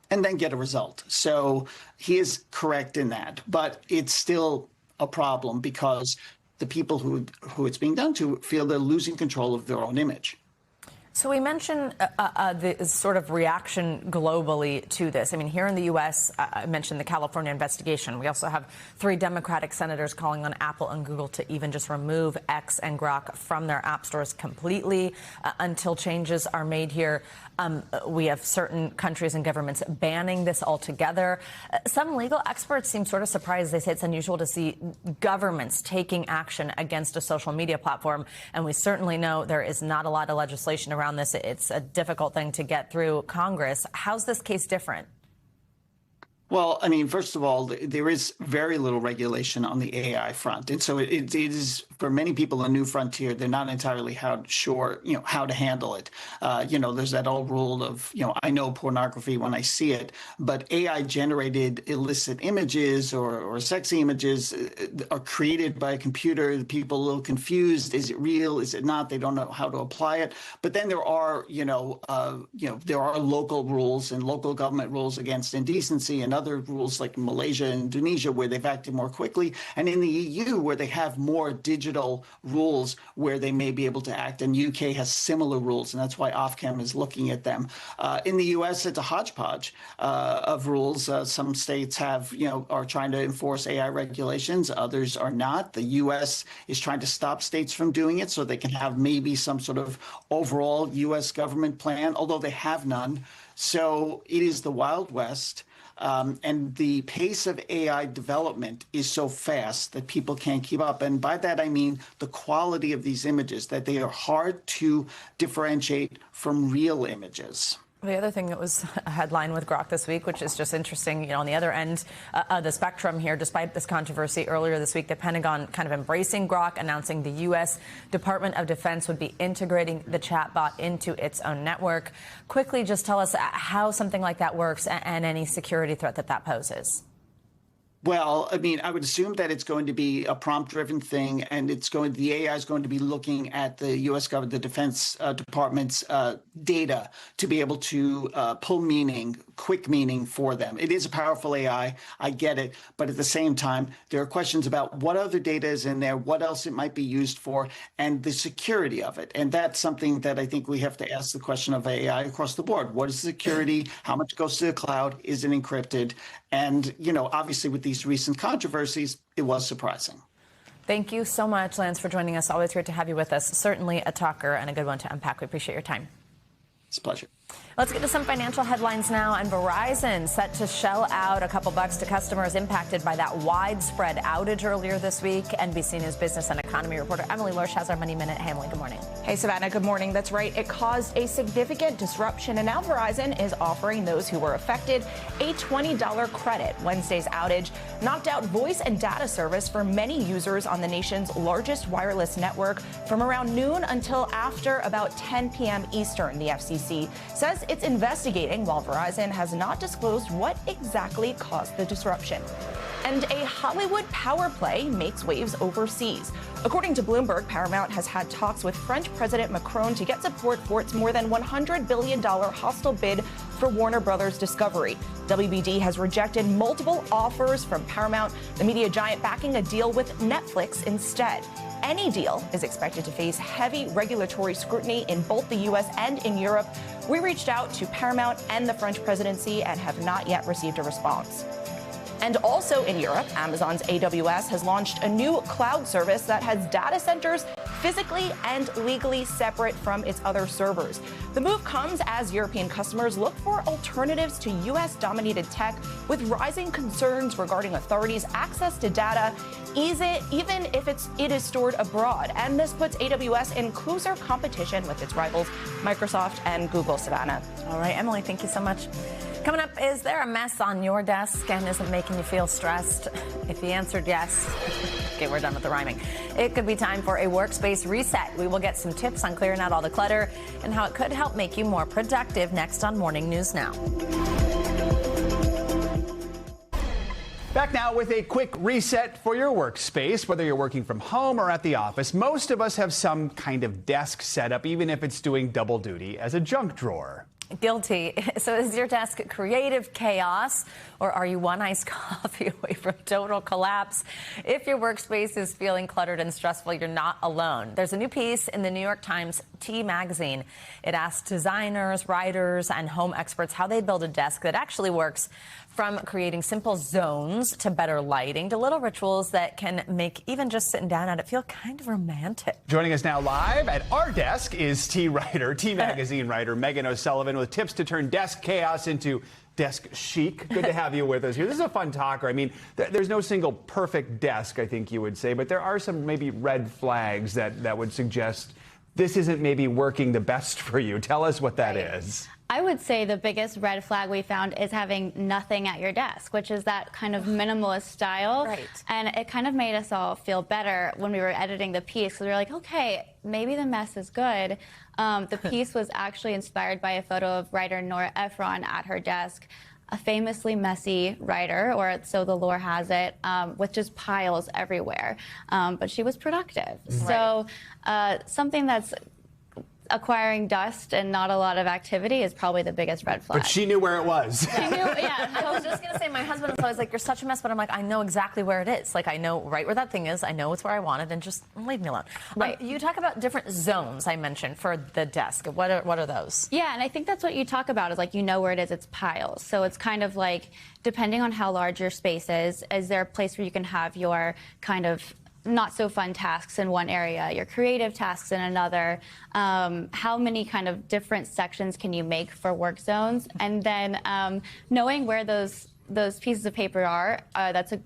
and then get a result. So he is correct in that. But it's still a problem because the people who it's being done to feel they're losing control of their own image. So we mentioned the sort of reaction globally to this. I mean, here in the U.S., I mentioned the California investigation. We also have 3 Democratic senators calling on Apple and Google to even just remove X and Grok from their app stores completely until changes are made here. We have certain countries and governments banning this altogether. Some legal experts seem sort of surprised. They say it's unusual to see governments taking action against a social media platform. And we certainly know there is not a lot of legislation around this. It's a difficult thing to get through Congress. How's this case different? Well, I mean, first of all, there is very little regulation on the AI front. And so it is, for many people, a new frontier. They're not entirely sure, how to handle it. There's that old rule of, I know pornography when I see it, but AI-generated illicit images or sexy images are created by a computer. The people are a little confused. Is it real? Is it not? They don't know how to apply it. But then there are, there are local rules and local government rules against indecency and other rules like Malaysia and Indonesia where they've acted more quickly, and in the EU where they have more digital rules where they may be able to act, and UK has similar rules, and that's why Ofcom is looking at them. In the US, it's a hodgepodge of rules. Some states have, are trying to enforce AI regulations, others are not. The US is trying to stop states from doing it so they can have maybe some sort of overall US government plan, although they have none. So it is the Wild West. And the pace of AI development is so fast that people can't keep up. And by that, I mean the quality of these images, that they are hard to differentiate from real images. The other thing that was a headline with Grok this week, which is just interesting, on the other end of the spectrum here, despite this controversy earlier this week, the Pentagon kind of embracing Grok, announcing the U.S. Department of Defense would be integrating the chatbot into its own network. Quickly, just tell us how something like that works and any security threat that poses. Well, I mean, I would assume that it's going to be a prompt-driven thing, and the AI is going to be looking at the U.S. government, the Defense Department's data to be able to pull quick meaning for them. It is a powerful AI, I get it, but at the same time, there are questions about what other data is in there, what else it might be used for, and the security of it. And that's something that I think we have to ask the question of AI across the board. What is security? How much goes to the cloud? Is it encrypted? And, obviously with these recent controversies, it was surprising. Thank you so much, Lance, for joining us. Always great to have you with us. Certainly a talker and a good one to unpack. We appreciate your time. It's a pleasure. Let's get to some financial headlines now. And Verizon set to shell out a couple bucks to customers impacted by that widespread outage earlier this week. NBC News business and economy reporter Emily Lorsch has our Money Minute. Hey, Emily, good morning. Hey, Savannah, good morning. That's right. It caused a significant disruption, and now Verizon is offering those who were affected a $20 credit. Wednesday's outage knocked out voice and data service for many users on the nation's largest wireless network from around noon until after about 10 p.m. Eastern. The FCC says it's investigating, while Verizon has not disclosed what exactly caused the disruption. And a Hollywood power play makes waves overseas. According to Bloomberg, Paramount has had talks with French President Macron to get support for its more than $100 billion hostile bid for Warner Brothers Discovery. WBD has rejected multiple offers from Paramount, the media giant backing a deal with Netflix instead. Any deal is expected to face heavy regulatory scrutiny in both the U.S. and in Europe. We reached out to Paramount and the French presidency and have not yet received a response. And also in Europe, Amazon's AWS has launched a new cloud service that has data centers physically and legally separate from its other servers. The move comes as European customers look for alternatives to U.S.-dominated tech, with rising concerns regarding authorities' access to data, even if it is stored abroad. And this puts AWS in closer competition with its rivals, Microsoft and Google. Savannah. All right, Emily, thank you so much. Coming up, is there a mess on your desk and is it making you feel stressed? If you answered yes, okay, we're done with the rhyming. It could be time for a workspace reset. We will get some tips on clearing out all the clutter and how it could help make you more productive next on Morning News Now. Back now with a quick reset for your workspace. Whether you're working from home or at the office, most of us have some kind of desk setup, even if it's doing double duty as a junk drawer. Guilty. So is your desk creative chaos, or are you one iced coffee away from total collapse? If your workspace is feeling cluttered and stressful, you're not alone. There's a new piece in the New York Times T magazine. It asks designers, writers, and home experts how they build a desk that actually works, from creating simple zones to better lighting to little rituals that can make even just sitting down at it feel kind of romantic. Joining us now live at our desk is T magazine writer Megan O'Sullivan with tips to turn desk chaos into desk chic. Good to have you with us here. This is a fun talker. I mean, there's no single perfect desk, I think you would say, but there are some maybe red flags that would suggest this isn't maybe working the best for you. Tell us what that is. I would say the biggest red flag we found is having nothing at your desk, which is that kind of minimalist style. Right. And it kind of made us all feel better when we were editing the piece, because we were like, okay, maybe the mess is good. The piece was actually inspired by a photo of writer Nora Ephron at her desk, a famously messy writer, or so the lore has it, with just piles everywhere. But she was productive. Right. So something that's acquiring dust and not a lot of activity is probably the biggest red flag. But she knew where it was. She knew, yeah. I was just going to say, my husband was always like, you're such a mess, but I'm like, I know exactly where it is. Like, I know right where that thing is. I know it's where I want it, and just leave me alone. Right. You talk about different zones, I mentioned, for the desk. What are those? Yeah, and I think that's what you talk about, is like, you know where it is, it's piles. So it's kind of like, depending on how large your space is there a place where you can have your kind of not so fun tasks in one area, your creative tasks in another, how many kind of different sections can you make for work zones, and then knowing where those pieces of paper are,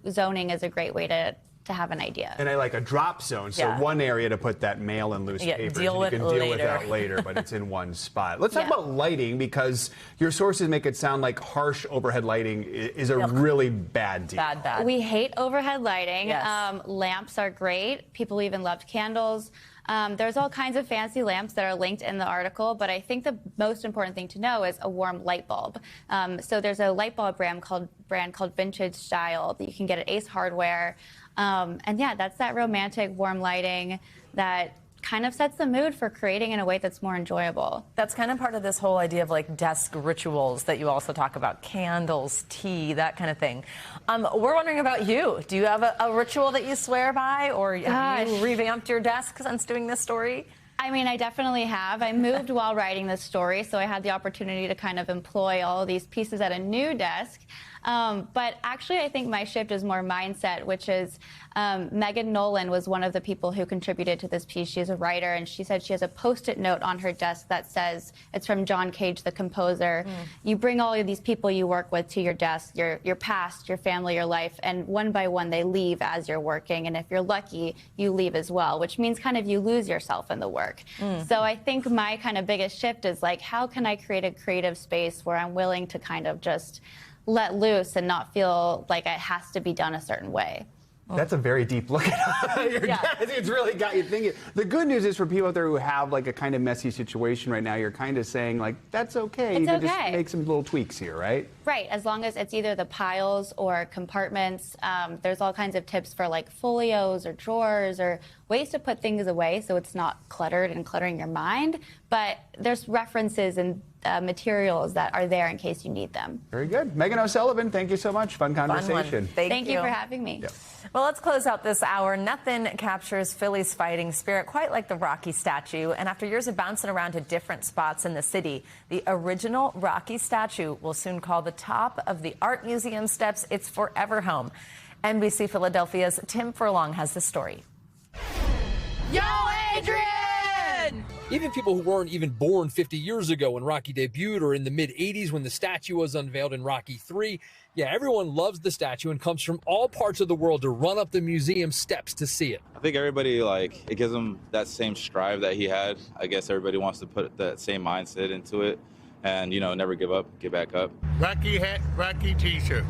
zoning is a great way to to have an idea. And I like a drop zone, so one area to put that mail and loose papers. Deal with you can deal with that later, but it's in one spot. Let's talk about lighting, because your sources make it sound like harsh overhead lighting is a really bad deal. Bad. We hate overhead lighting. Yes. Lamps are great. People even loved candles. There's all kinds of fancy lamps that are linked in the article, but I think the most important thing to know is a warm light bulb. So there's a light bulb brand called Vintage Style that you can get at Ace Hardware. And yeah, that's that romantic warm lighting that kind of sets the mood for creating in a way that's more enjoyable. That's kind of part of this whole idea of like desk rituals that you also talk about, candles, tea, that kind of thing. We're wondering about you. Do you have a ritual that you swear by, or have you revamped your desk since doing this story? I mean, I definitely have. I moved while writing this story, so I had the opportunity to kind of employ all of these pieces at a new desk. But actually, I think my shift is more mindset, which is Megan Nolan was one of the people who contributed to this piece. She's a writer, and she said she has a Post-it note on her desk that says, it's from John Cage, the composer, you bring all of these people you work with to your desk, your past, your family, your life, and one by one they leave as you're working. And if you're lucky, you leave as well, which means kind of you lose yourself in the work. So I think my kind of biggest shift is like, how can I create a creative space where I'm willing to kind of just let loose and not feel like it has to be done a certain way. That's a very deep look at your desk. It's really got you thinking. The good news is for people out there who have like a kind of messy situation right now, you're kind of saying like, that's okay. You can just make some little tweaks here, right? Right, as long as it's either the piles or compartments. There's all kinds of tips for like folios or drawers or ways to put things away so it's not cluttered and cluttering your mind. But there's references and materials that are there in case you need them. Very good. Megan O'Sullivan, thank you so much. Fun conversation. Thank you for having me. Well, let's close out this hour. Nothing captures Philly's fighting spirit quite like the Rocky statue. And after years of bouncing around to different spots in the city, the original Rocky statue will soon call the top of the Art Museum steps its forever home. NBC Philadelphia's Tim Furlong has the story. Yo, Adrian! Even people who weren't even born 50 years ago when Rocky debuted, or in the mid-'80s when the statue was unveiled in Rocky III, yeah, everyone loves the statue and comes from all parts of the world to run up the museum steps to see it. I think everybody, it gives them that same strive that he had. I guess everybody wants to put that same mindset into it and, never give up, get back up. Rocky hat, Rocky t-shirt.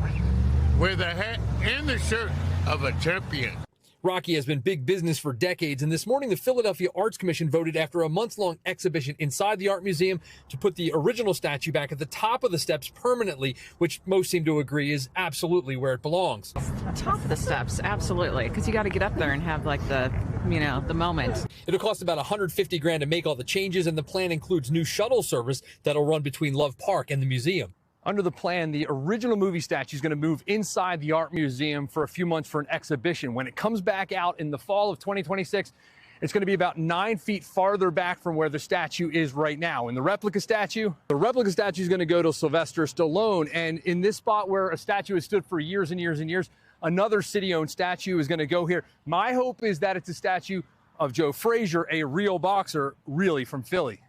Wear the hat and the shirt of a champion. Rocky has been big business for decades, and this morning the Philadelphia Arts Commission voted after a month-long exhibition inside the Art Museum to put the original statue back at the top of the steps permanently, which most seem to agree is absolutely where it belongs. Top of the steps, absolutely, because you got to get up there and have the moment. It'll cost about $150,000 to make all the changes, and the plan includes new shuttle service that'll run between Love Park and the museum. Under the plan, the original movie statue is going to move inside the Art Museum for a few months for an exhibition. When it comes back out in the fall of 2026, it's going to be about 9 feet farther back from where the statue is right now. And the replica statue is going to go to Sylvester Stallone. And in this spot where a statue has stood for years and years and years, another city-owned statue is going to go here. My hope is that it's a statue of Joe Frazier, a real boxer, really from Philly.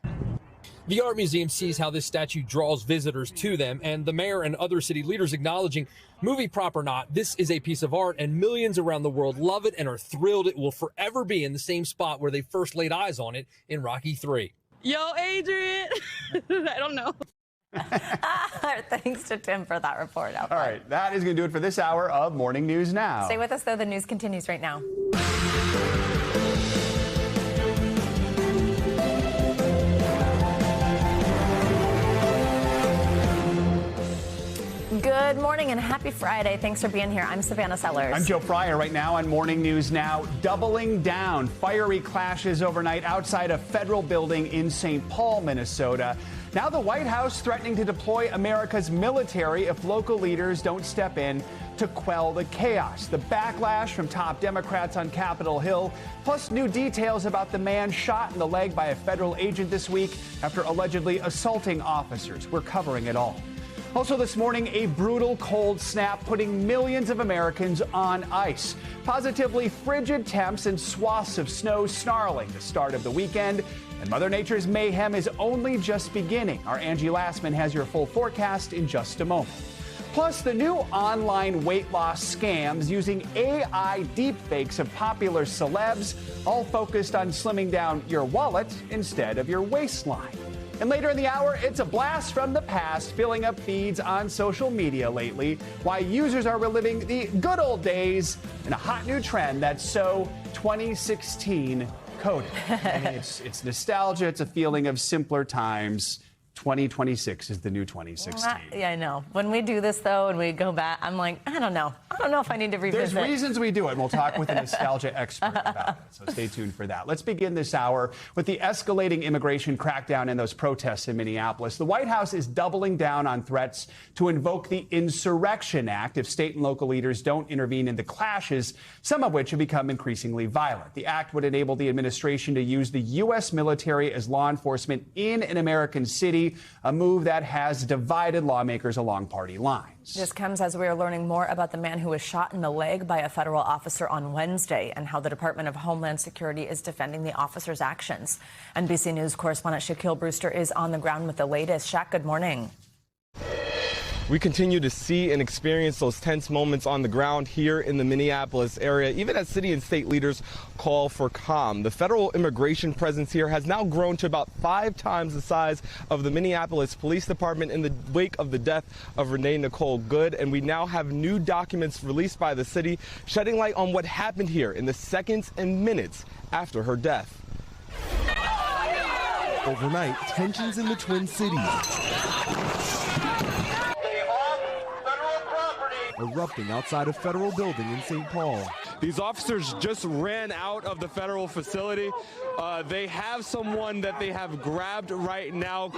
The Art Museum sees how this statue draws visitors to them, and the mayor and other city leaders acknowledging, movie prop or not, this is a piece of art, and millions around the world love it and are thrilled it will forever be in the same spot where they first laid eyes on it in Rocky III. Yo, Adrian! I don't know. Thanks to Tim for that report. All right, that is going to do it for this hour of Morning News Now. Stay with us, though. The news continues right now. Good morning and happy Friday. Thanks for being here. I'm Savannah Sellers. I'm Joe Fryer. Right now on Morning News Now, doubling down. Fiery clashes overnight outside a federal building in St. Paul, Minnesota. Now the White House threatening to deploy America's military if local leaders don't step in to quell the chaos. The backlash from top Democrats on Capitol Hill, plus new details about the man shot in the leg by a federal agent this week after allegedly assaulting officers. We're covering it all. Also this morning, a brutal cold snap putting millions of Americans on ice. Positively frigid temps and swaths of snow snarling the start of the weekend. And Mother Nature's mayhem is only just beginning. Our Angie Lassman has your full forecast in just a moment. Plus, the new online weight loss scams using AI deepfakes of popular celebs, all focused on slimming down your wallet instead of your waistline. And later in the hour, it's a blast from the past, filling up feeds on social media lately, why users are reliving the good old days and a hot new trend that's so 2016 coded. I mean, it's nostalgia. It's a feeling of simpler times. 2026 is the new 2016. Yeah, I know. When we do this, though, and we go back, I'm like, I don't know. I don't know if I need to revisit. There's reasons we do it, and we'll talk with a nostalgia expert about it. So stay tuned for that. Let's begin this hour with the escalating immigration crackdown and those protests in Minneapolis. The White House is doubling down on threats to invoke the Insurrection Act if state and local leaders don't intervene in the clashes, some of which have become increasingly violent. The act would enable the administration to use the U.S. military as law enforcement in an American city, a move that has divided lawmakers along party lines. This comes as we are learning more about the man who was shot in the leg by a federal officer on Wednesday and how the Department of Homeland Security is defending the officer's actions. NBC News correspondent Shaquille Brewster is on the ground with the latest. Shaq, good morning. We continue to see and experience those tense moments on the ground here in the Minneapolis area, even as city and state leaders call for calm. The federal immigration presence here has now grown to about 5 times the size of the Minneapolis Police Department in the wake of the death of Renee Nicole Good. And we now have new documents released by the city shedding light on what happened here in the seconds and minutes after her death. Overnight, tensions in the Twin Cities erupting outside a federal building in St. Paul. These officers just ran out of the federal facility. They have someone that they have grabbed right now.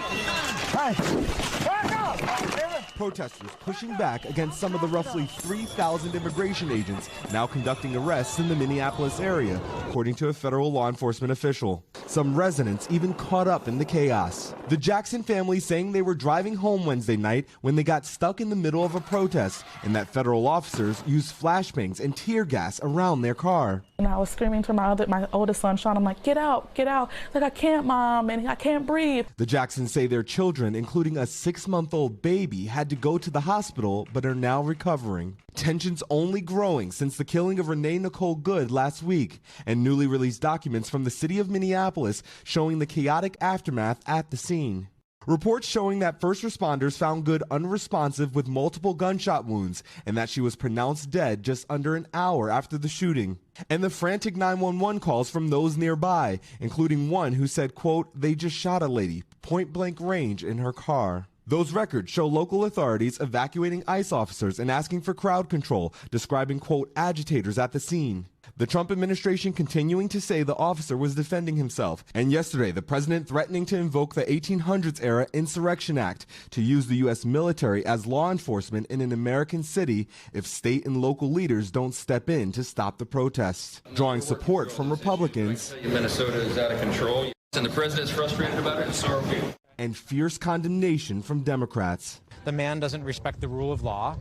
Protesters pushing back against some of the roughly 3,000 immigration agents now conducting arrests in the Minneapolis area, according to a federal law enforcement official. Some residents even caught up in the chaos. The Jackson family saying they were driving home Wednesday night when they got stuck in the middle of a protest and that federal officers used flashbangs and tear gas around their car. And I was screaming to my oldest son, Sean, I'm like, get out, get out. Like, I can't, Mom, and I can't breathe. The Jacksons say their children, including a 6-month-old baby, had to go to the hospital but are now recovering. Tensions only growing since the killing of Renee Nicole Good last week, and newly released documents from the city of Minneapolis showing the chaotic aftermath at the scene. Reports showing that first responders found Good unresponsive with multiple gunshot wounds and that she was pronounced dead just under an hour after the shooting. And the frantic 911 calls from those nearby, including one who said, quote, they just shot a lady, point blank range in her car. Those records show local authorities evacuating ICE officers and asking for crowd control, describing, quote, agitators at the scene. The Trump administration continuing to say the officer was defending himself. And yesterday, the president threatening to invoke the 1800s-era Insurrection Act to use the U.S. military as law enforcement in an American city if state and local leaders don't step in to stop the protests, drawing support from Republicans. Minnesota is out of control, and the president's frustrated about it, and so are we. And fierce condemnation from Democrats. The man doesn't respect the rule of law.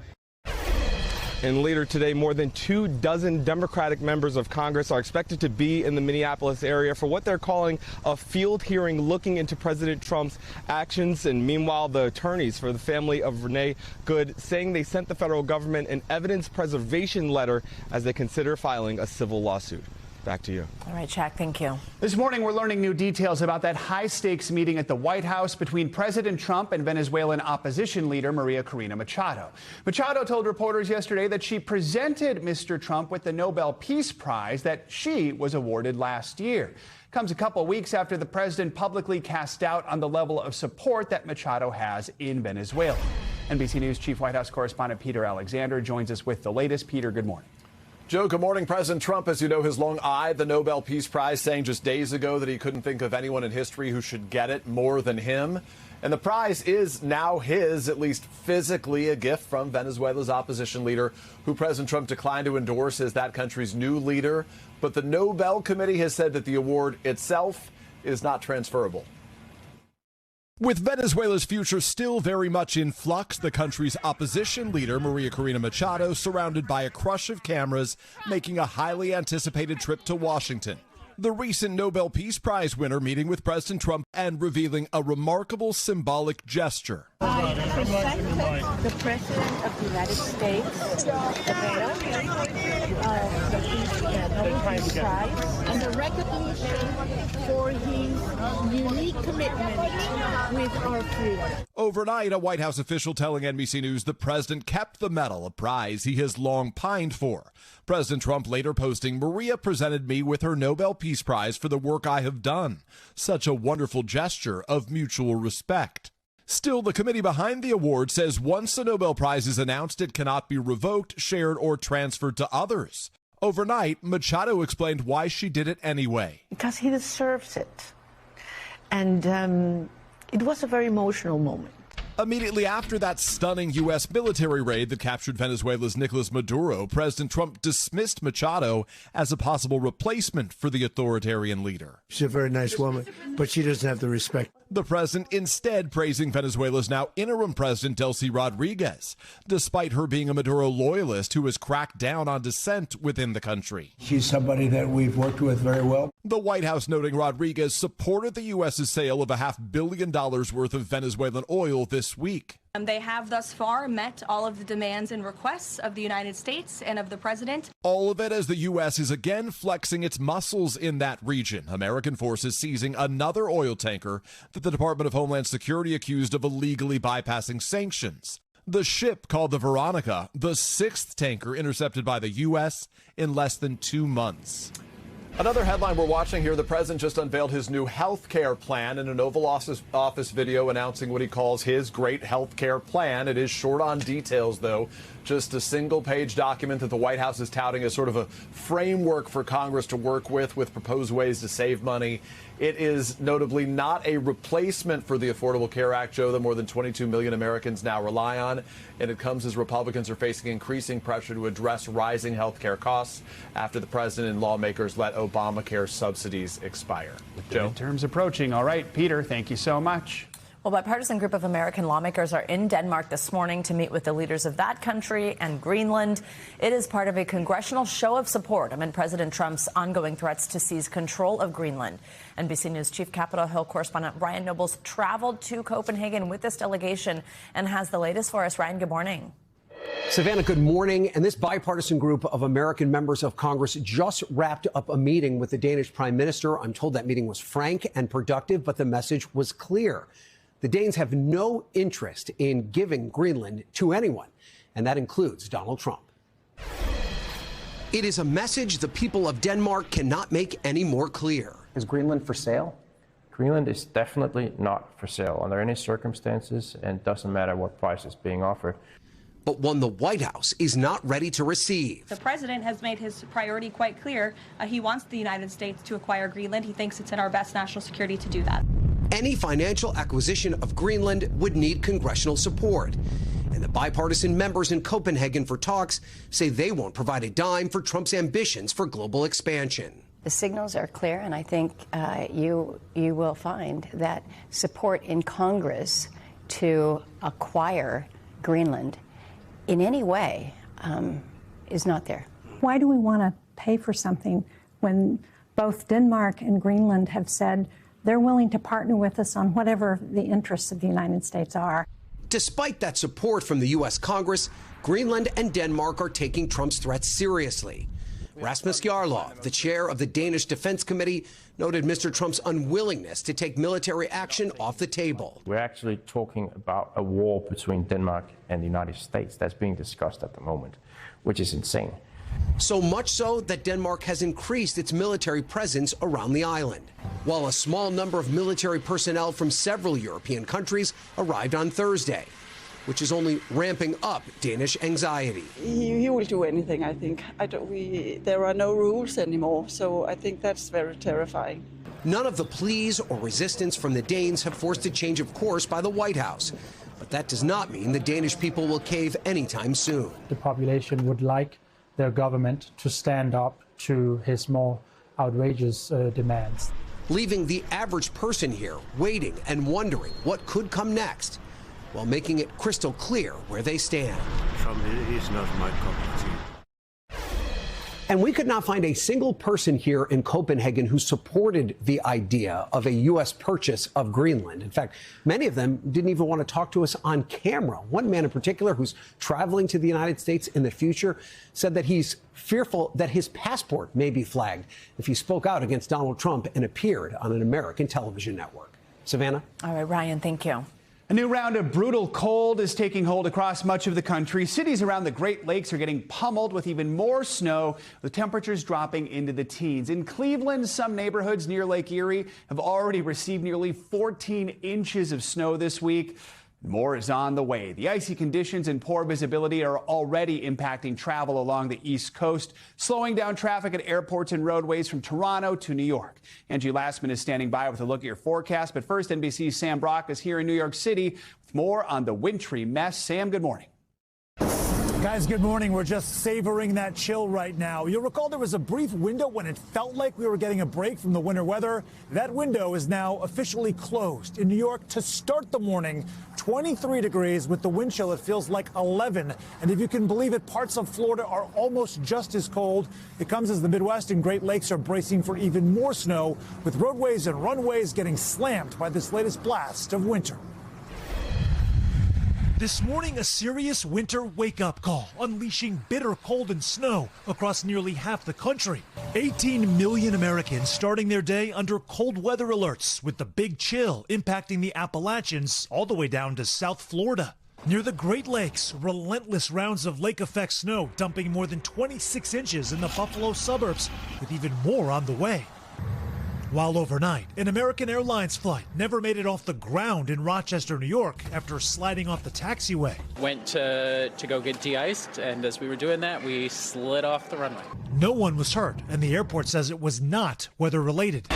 And later today, more than 24 Democratic members of Congress are expected to be in the Minneapolis area for what they're calling a field hearing looking into President Trump's actions. And meanwhile, the attorneys for the family of Renee Good saying they sent the federal government an evidence preservation letter as they consider filing a civil lawsuit. Back to you. All right, Shaq, thank you. This morning, we're learning new details about that high-stakes meeting at the White House between President Trump and Venezuelan opposition leader Maria Corina Machado. Machado told reporters yesterday that she presented Mr. Trump with the Nobel Peace Prize that she was awarded last year. Comes a couple weeks after the president publicly cast doubt on the level of support that Machado has in Venezuela. NBC News Chief White House correspondent Peter Alexander joins us with the latest. Peter, good morning. Joe, good morning. President Trump, as you know, has long eyed the Nobel Peace Prize, saying just days ago that he couldn't think of anyone in history who should get it more than him. And the prize is now his, at least physically, a gift from Venezuela's opposition leader, who President Trump declined to endorse as that country's new leader. But the Nobel Committee has said that the award itself is not transferable. With Venezuela's future still very much in flux, the country's opposition leader, Maria Corina Machado, surrounded by a crush of cameras, making a highly anticipated trip to Washington. The recent Nobel Peace Prize winner meeting with President Trump and revealing a remarkable symbolic gesture. present the President of the United States the medal of the Nobel Peace Prize and the recognition for his unique commitment with our freedom. Overnight, a White House official telling NBC News the president kept the medal, a prize he has long pined for. President Trump later posting, "Maria presented me with her Nobel Peace Prize for the work I have done. Such a wonderful gesture of mutual respect." Still, the committee behind the award says once a Nobel Prize is announced, it cannot be revoked, shared, or transferred to others. Overnight, Machado explained why she did it anyway. Because he deserves it. And it was a very emotional moment. Immediately after that stunning U.S. military raid that captured Venezuela's Nicolas Maduro, President Trump dismissed Machado as a possible replacement for the authoritarian leader. She's a very nice woman, but she doesn't have the respect. The president instead praising Venezuela's now interim president, Delcy Rodriguez, despite her being a Maduro loyalist who has cracked down on dissent within the country. She's somebody that we've worked with very well. The White House noting Rodriguez supported the U.S.'s sale of $500 million worth of Venezuelan oil this week. They have thus far met all of the demands and requests of the United States and of the president. All of it as the U.S. is again flexing its muscles in that region. American forces seizing another oil tanker that the Department of Homeland Security accused of illegally bypassing sanctions. The ship, called the Veronica, the 6th tanker intercepted by the U.S. in less than 2 months. Another headline we're watching here, the president just unveiled his new health care plan in an Oval Office video announcing what he calls his great health care plan. It is short on details, though. Just a single-page document that the White House is touting as sort of a framework for Congress to work with proposed ways to save money. It is notably not a replacement for the Affordable Care Act, Joe, that more than 22 million Americans now rely on. And it comes as Republicans are facing increasing pressure to address rising health care costs after the president and lawmakers let Obamacare subsidies expire. Joe? Midterms approaching. All right, Peter, thank you so much. Well, a bipartisan group of American lawmakers are in Denmark this morning to meet with the leaders of that country and Greenland. It is part of a congressional show of support amid President Trump's ongoing threats to seize control of Greenland. NBC News Chief Capitol Hill correspondent Ryan Nobles traveled to Copenhagen with this delegation and has the latest for us. Ryan, good morning. Savannah, good morning. And this bipartisan group of American members of Congress just wrapped up a meeting with the Danish Prime Minister. I'm told that meeting was frank and productive, but the message was clear. The Danes have no interest in giving Greenland to anyone, and that includes Donald Trump. It is a message the people of Denmark cannot make any more clear. Is Greenland for sale? Greenland is definitely not for sale under any circumstances, and doesn't matter what price is being offered. But one the White House is not ready to receive. The president has made his priority quite clear. He wants the United States to acquire Greenland. He thinks it's in our best national security to do that. Any financial acquisition of Greenland would need congressional support. And the bipartisan members in Copenhagen for talks say they won't provide a dime for Trump's ambitions for global expansion. The signals are clear, and I think you will find that support in Congress to acquire Greenland in any way is not there. Why do we want to pay for something when both Denmark and Greenland have said they're willing to partner with us on whatever the interests of the United States are? Despite that support from the U.S. Congress, Greenland and Denmark are taking Trump's threats seriously. Rasmus Jarlov, the chair of the Danish Defense Committee, noted Mr. Trump's unwillingness to take military action off the table. We're actually talking about a war between Denmark and the United States that's being discussed at the moment, which is insane. So much so that Denmark has increased its military presence around the island, while a small number of military personnel from several European countries arrived on Thursday, which is only ramping up Danish anxiety. He will do anything, I think. There are no rules anymore, so I think that's very terrifying. None of the pleas or resistance from the Danes have forced a change of course by the White House. But that does not mean the Danish people will cave anytime soon. The population would like their government to stand up to his more outrageous demands. Leaving the average person here waiting and wondering what could come next, while making it crystal clear where they stand. Trump is not my cup of tea. And we could not find a single person here in Copenhagen who supported the idea of a U.S. purchase of Greenland. In fact, many of them didn't even want to talk to us on camera. One man in particular who's traveling to the United States in the future said that he's fearful that his passport may be flagged if he spoke out against Donald Trump and appeared on an American television network. Savannah? All right, Ryan, thank you. A new round of brutal cold is taking hold across much of the country. Cities around the Great Lakes are getting pummeled with even more snow, with temperatures dropping into the teens. In Cleveland, some neighborhoods near Lake Erie have already received nearly 14 inches of snow this week. More is on the way. The icy conditions and poor visibility are already impacting travel along the East Coast, slowing down traffic at airports and roadways from Toronto to New York. Angie Lastman is standing by with a look at your forecast. But first, NBC's Sam Brock is here in New York City with more on the wintry mess. Sam, good morning. Guys, good morning. We're just savoring that chill right now. You'll recall there was a brief window when it felt like we were getting a break from the winter weather. That window is now officially closed. In New York, to start the morning, 23 degrees with the wind chill. It feels like 11. And if you can believe it, parts of Florida are almost just as cold. It comes as the Midwest and Great Lakes are bracing for even more snow, with roadways and runways getting slammed by this latest blast of winter. This morning, a serious winter wake-up call, unleashing bitter cold and snow across nearly half the country. 18 million Americans starting their day under cold weather alerts, with the big chill impacting the Appalachians all the way down to South Florida. Near the Great Lakes, relentless rounds of lake-effect snow dumping more than 26 inches in the Buffalo suburbs, with even more on the way. While overnight, an American Airlines flight never made it off the ground in Rochester, New York, after sliding off the taxiway. Went to go get de-iced, and as we were doing that, we slid off the runway. No one was hurt, and the airport says it was not weather-related.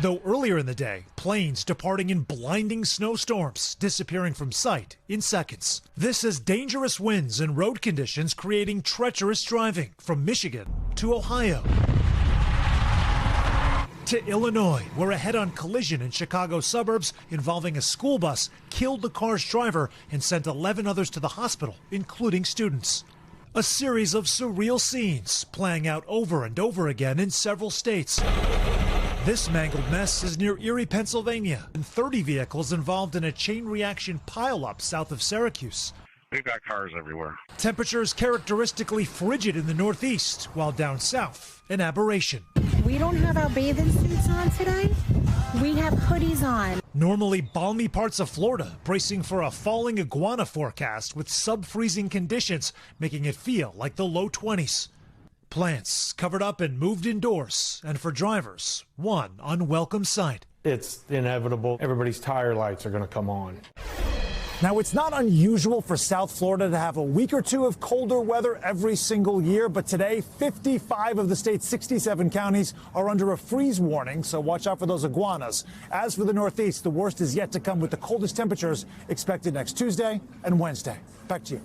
Though earlier in the day, planes departing in blinding snowstorms, disappearing from sight in seconds. This is dangerous winds and road conditions creating treacherous driving from Michigan to Ohio to Illinois, where a head-on collision in Chicago suburbs involving a school bus killed the car's driver and sent 11 others to the hospital, including students. A series of surreal scenes playing out over and over again in several states. This mangled mess is near Erie, Pennsylvania, and 30 vehicles involved in a chain reaction pileup south of Syracuse. We've got cars everywhere. Temperatures characteristically frigid in the Northeast, while down south, an aberration. We don't have our bathing suits on today. We have hoodies on. Normally balmy parts of Florida bracing for a falling iguana forecast with sub-freezing conditions, making it feel like the low 20s. Plants covered up and moved indoors, and for drivers, one unwelcome sight. It's inevitable. Everybody's tire lights are going to come on. Now, it's not unusual for South Florida to have a week or two of colder weather every single year, but today, 55 of the state's 67 counties are under a freeze warning, so watch out for those iguanas. As for the Northeast, the worst is yet to come, with the coldest temperatures expected next Tuesday and Wednesday. Back to you.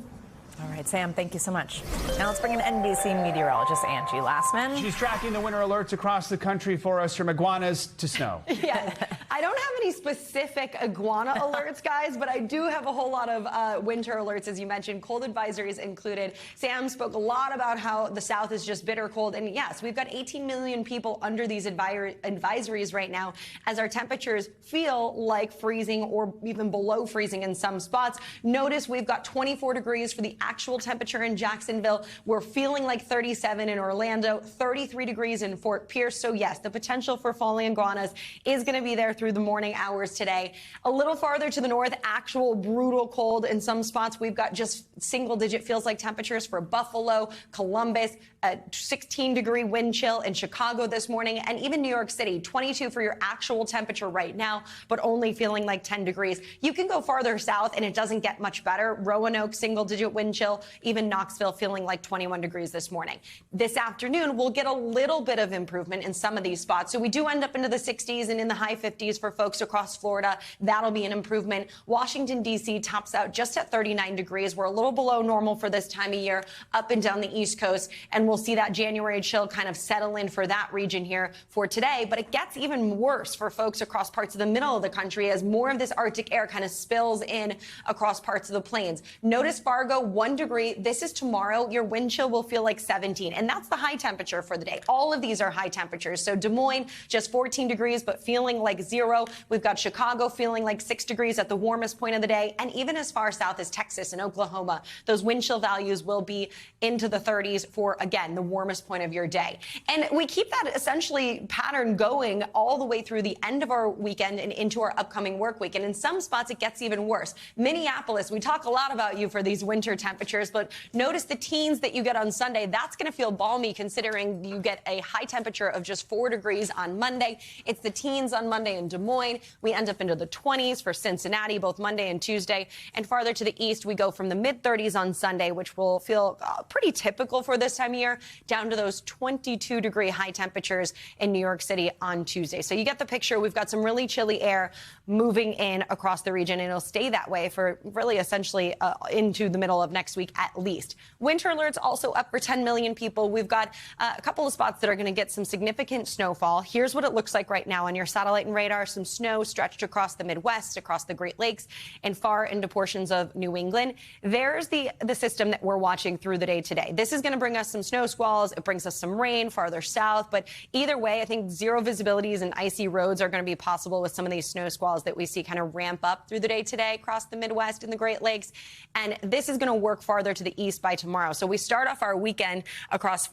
All right, Sam, thank you so much. Now let's bring in NBC meteorologist Angie Lastman. She's tracking the winter alerts across the country for us, from iguanas to snow. Yeah, I don't have any specific iguana alerts, guys, but I do have a whole lot of winter alerts, as you mentioned. Cold advisories included. Sam spoke a lot about how the South is just bitter cold. And yes, we've got 18 million people under these advisories right now, as our temperatures feel like freezing or even below freezing in some spots. Notice we've got 24 degrees for the actual temperature in Jacksonville. We're feeling like 37 in Orlando, 33 degrees in Fort Pierce. So yes, the potential for falling iguanas is going to be there through the morning hours today. A little farther to the north, actual brutal cold in some spots. We've got just single-digit feels like temperatures for Buffalo, Columbus, a 16-degree wind chill in Chicago this morning, and even New York City, 22 for your actual temperature right now, but only feeling like 10 degrees. You can go farther south and it doesn't get much better. Roanoke, single-digit wind chill, even Knoxville feeling like 21 degrees this morning. This afternoon, we'll get a little bit of improvement in some of these spots. So we do end up into the 60s and in the high 50s for folks folks across Florida, that'll be an improvement. Washington, D.C. tops out just at 39 degrees. We're a little below normal for this time of year up and down the East Coast, and we'll see that January chill kind of settle in for that region here for today. But it gets even worse for folks across parts of the middle of the country as more of this Arctic air kind of spills in across parts of the plains. Notice Fargo, 1 degree. This is tomorrow. Your wind chill will feel like 17, and that's the high temperature for the day. All of these are high temperatures. So Des Moines, just 14 degrees, but feeling like 0. We've got Chicago feeling like 6 degrees at the warmest point of the day. And even as far south as Texas and Oklahoma, those wind chill values will be into the 30s for, again, the warmest point of your day. And we keep that essentially pattern going all the way through the end of our weekend and into our upcoming work week. And in some spots, it gets even worse. Minneapolis, we talk a lot about you for these winter temperatures, but notice the teens that you get on Sunday. That's going to feel balmy considering you get a high temperature of just 4 degrees on Monday. It's the teens on Monday in Des Moines. We end up into the 20s for Cincinnati, both Monday and Tuesday. And farther to the east, we go from the mid-30s on Sunday, which will feel pretty typical for this time of year, down to those 22-degree high temperatures in New York City on Tuesday. So you get the picture. We've got some really chilly air moving in across the region, and it'll stay that way for really essentially into the middle of next week at least. Winter alerts also up for 10 million people. We've got a couple of spots that are going to get some significant snowfall. Here's what it looks like right now on your satellite and radar. Some snow stretched across the Midwest, across the Great Lakes, and far into portions of New England. There's the system that we're watching through the day today. This is going to bring us some snow squalls. It brings us some rain farther south. But either way, I think zero visibilities and icy roads are going to be possible with some of these snow squalls that we see kind of ramp up through the day today across the Midwest and the Great Lakes. And this is going to work farther to the east by tomorrow. So we start off our weekend across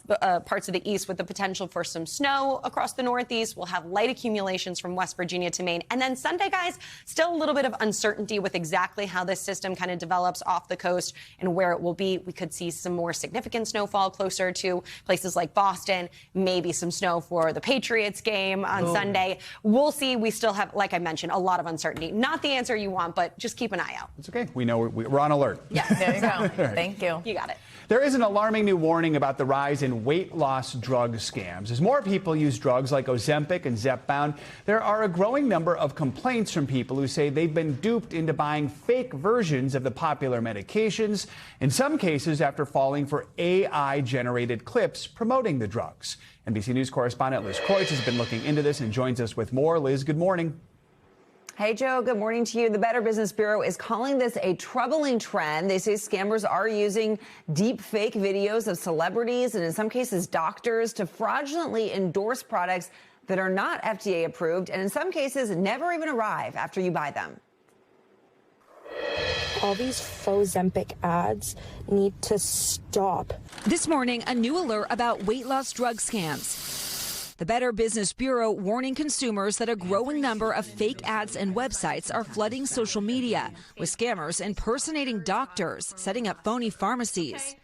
parts of the east with the potential for some snow across the Northeast. We'll have light accumulations from West Virginia to Maine. And then Sunday, guys, still a little bit of uncertainty with exactly how this system kind of develops off the coast and where it will be. We could see some more significant snowfall closer to places like Boston, maybe some snow for the Patriots game on Sunday. We'll see. We still have, like I mentioned, a lot of uncertainty. Not the answer you want, but just keep an eye out. It's okay. We know we're on alert. Yeah, there you go. Right. Thank you. You got it. There is an alarming new warning about the rise in weight loss drug scams. As more people use drugs like Ozempic and Zepbound, there are a growing number of complaints from people who say they've been duped into buying fake versions of the popular medications, in some cases after falling for AI-generated clips promoting the drugs. NBC News correspondent Liz Kreutz has been looking into this and joins us with more. Liz, good morning. Hey, Joe, good morning to you. The Better Business Bureau is calling this a troubling trend. They say scammers are using deep fake videos of celebrities and in some cases doctors to fraudulently endorse products that are not FDA approved and in some cases never even arrive after you buy them. All these faux Ozempic ads need to stop. This morning, a new alert about weight loss drug scams. The Better Business Bureau warning consumers that a growing number of fake ads and websites are flooding social media, with scammers impersonating doctors, setting up phony pharmacies,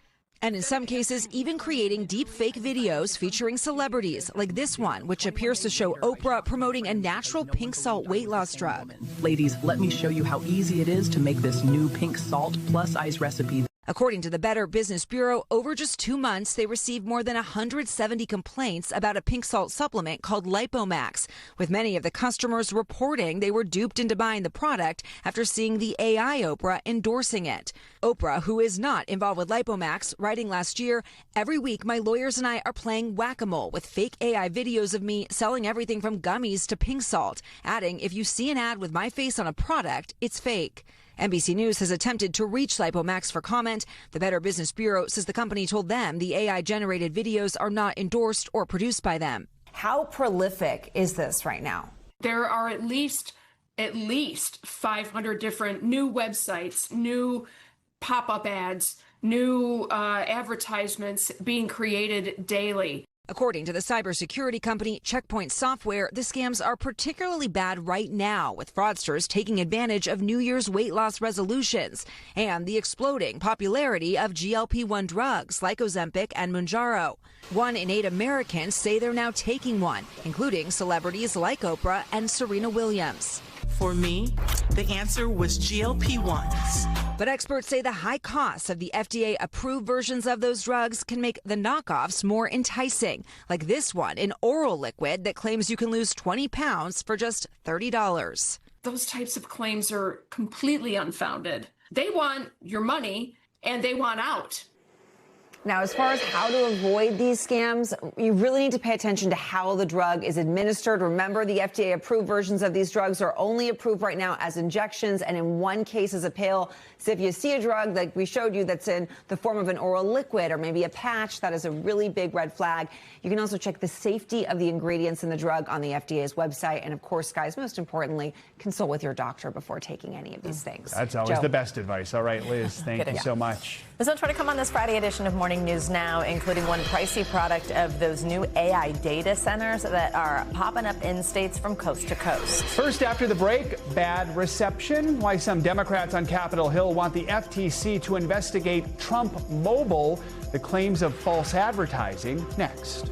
and in some cases even creating deep fake videos featuring celebrities like this one, which appears to show Oprah promoting a natural pink salt weight loss drug. Ladies, let me show you how easy it is to make this new pink salt plus ice recipe. According to the Better Business Bureau, over just 2 months, they received more than 170 complaints about a pink salt supplement called Lipomax, with many of the customers reporting they were duped into buying the product after seeing the AI Oprah endorsing it. Oprah, who is not involved with Lipomax, writing last year, "Every week my lawyers and I are playing whack-a-mole with fake AI videos of me selling everything from gummies to pink salt," adding, "If you see an ad with my face on a product, it's fake." NBC News has attempted to reach Lipomax for comment. The Better Business Bureau says the company told them the AI-generated videos are not endorsed or produced by them. How prolific is this right now? There are at least 500 different new websites, new pop-up ads, new advertisements being created daily. According to the cybersecurity company Checkpoint Software, the scams are particularly bad right now, with fraudsters taking advantage of New Year's weight loss resolutions and the exploding popularity of GLP-1 drugs like Ozempic and Mounjaro. 1 in 8 Americans say they're now taking one, including celebrities like Oprah and Serena Williams. For me, the answer was GLP-1s. But experts say the high costs of the FDA-approved versions of those drugs can make the knockoffs more enticing, like this one, an oral liquid that claims you can lose 20 pounds for just $30. Those types of claims are completely unfounded. They want your money and they want out. Now, as far as how to avoid these scams, you really need to pay attention to how the drug is administered. Remember, the FDA-approved versions of these drugs are only approved right now as injections and in one case as a pill. So if you see a drug like we showed you that's in the form of an oral liquid or maybe a patch, that is a really big red flag. You can also check the safety of the ingredients in the drug on the FDA's website. And of course, guys, most importantly, consult with your doctor before taking any of these things. That's always the best advice. All right, Liz, thank you so much. There's much more to come on this Friday edition of Morning News Now, including one pricey product of those new AI data centers that are popping up in states from coast to coast. First, after the break, bad reception. Why some Democrats on Capitol Hill want the FTC to investigate Trump Mobile, the claims of false advertising. Next.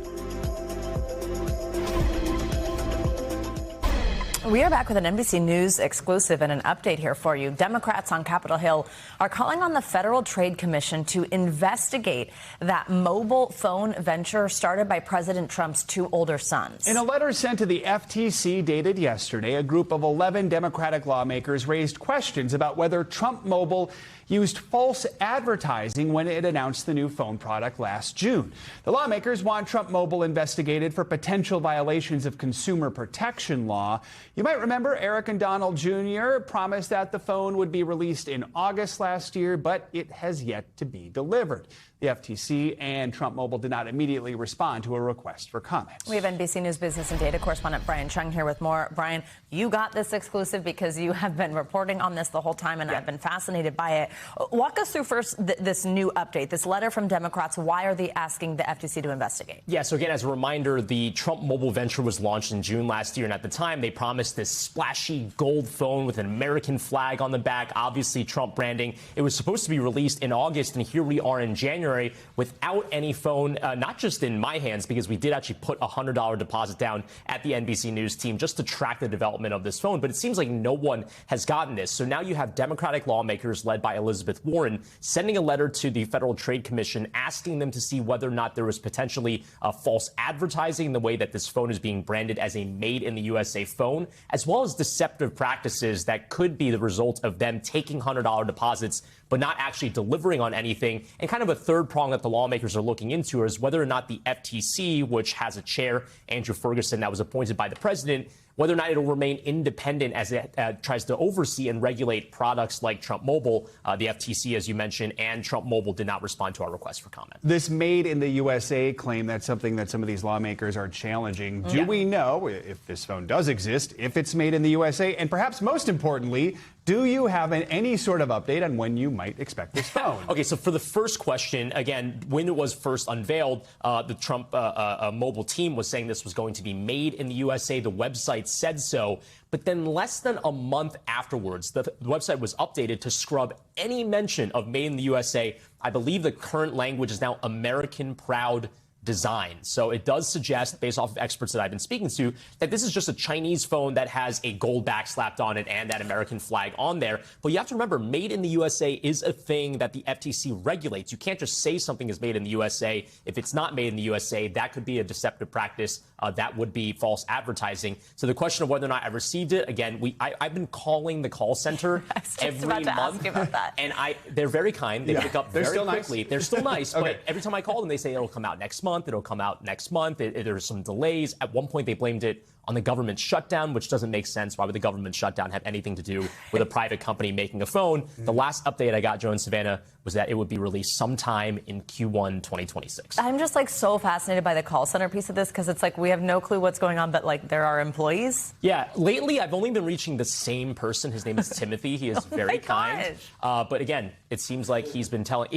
We are back with an NBC News exclusive and an update here for you. Democrats on Capitol Hill are calling on the Federal Trade Commission to investigate that mobile phone venture started by President Trump's two older sons. In a letter sent to the FTC dated yesterday, a group of 11 Democratic lawmakers raised questions about whether Trump Mobile used false advertising when it announced the new phone product last June. The lawmakers want Trump Mobile investigated for potential violations of consumer protection law. You might remember Eric and Donald Jr. promised that the phone would be released in August last year, but it has yet to be delivered. The FTC and Trump Mobile did not immediately respond to a request for comment. We have NBC News business and data correspondent Brian Chung here with more. Brian, you got this exclusive because you have been reporting on this the whole time, and I've been fascinated by it. Walk us through first this new update, this letter from Democrats. Why are they asking the FTC to investigate? Yeah, so again, as a reminder, the Trump Mobile venture was launched in June last year, and at the time they promised this splashy gold phone with an American flag on the back, obviously Trump branding. It was supposed to be released in August, and here we are in January without any phone, not just in my hands, because we did actually put a $100 deposit down at the NBC News team just to track the development of this phone. But it seems like no one has gotten this. So now you have Democratic lawmakers led by Elizabeth Warren sending a letter to the Federal Trade Commission asking them to see whether or not there was potentially false advertising in the way that this phone is being branded as a made in the USA phone, as well as deceptive practices that could be the result of them taking $100 deposits but not actually delivering on anything. And kind of a third prong that the lawmakers are looking into is whether or not the FTC, which has a chair, Andrew Ferguson, that was appointed by the president, whether or not it'll remain independent as it tries to oversee and regulate products like Trump Mobile. The FTC, as you mentioned, and Trump Mobile did not respond to our request for comment. This made in the USA claim, that's something that some of these lawmakers are challenging. Do we know if this phone does exist, if it's made in the USA? And perhaps most importantly, do you have any sort of update on when you might expect this phone? Okay, so for the first question, again, when it was first unveiled, the Trump mobile team was saying this was going to be made in the USA. The website said so. But then less than a month afterwards, the website was updated to scrub any mention of made in the USA. I believe the current language is now American Proud Design. So it does suggest, based off of experts that I've been speaking to, that this is just a Chinese phone that has a gold back slapped on it and that American flag on there. But you have to remember, made in the USA is a thing that the FTC regulates. You can't just say something is made in the USA. If it's not made in the USA, that could be a deceptive practice. That would be false advertising. So the question of whether or not I received it, again, I've been calling the call center every month. Ask you about that. And they're very kind. They pick up very quickly. Nice. They're still nice. Okay. But every time I call them, they say it'll come out next month. It'll come out next month. There's some delays. At one point, they blamed it on the government shutdown, which doesn't make sense. Why would the government shutdown have anything to do with a private company making a phone? The last update I got, Joe and Savannah, was that it would be released sometime in Q1 2026. I'm just so fascinated by the call center piece of this because it's we have no clue what's going on, but there are employees. Yeah, lately I've only been reaching the same person. His name is Timothy. He is very kind. But again, it seems like he's been telling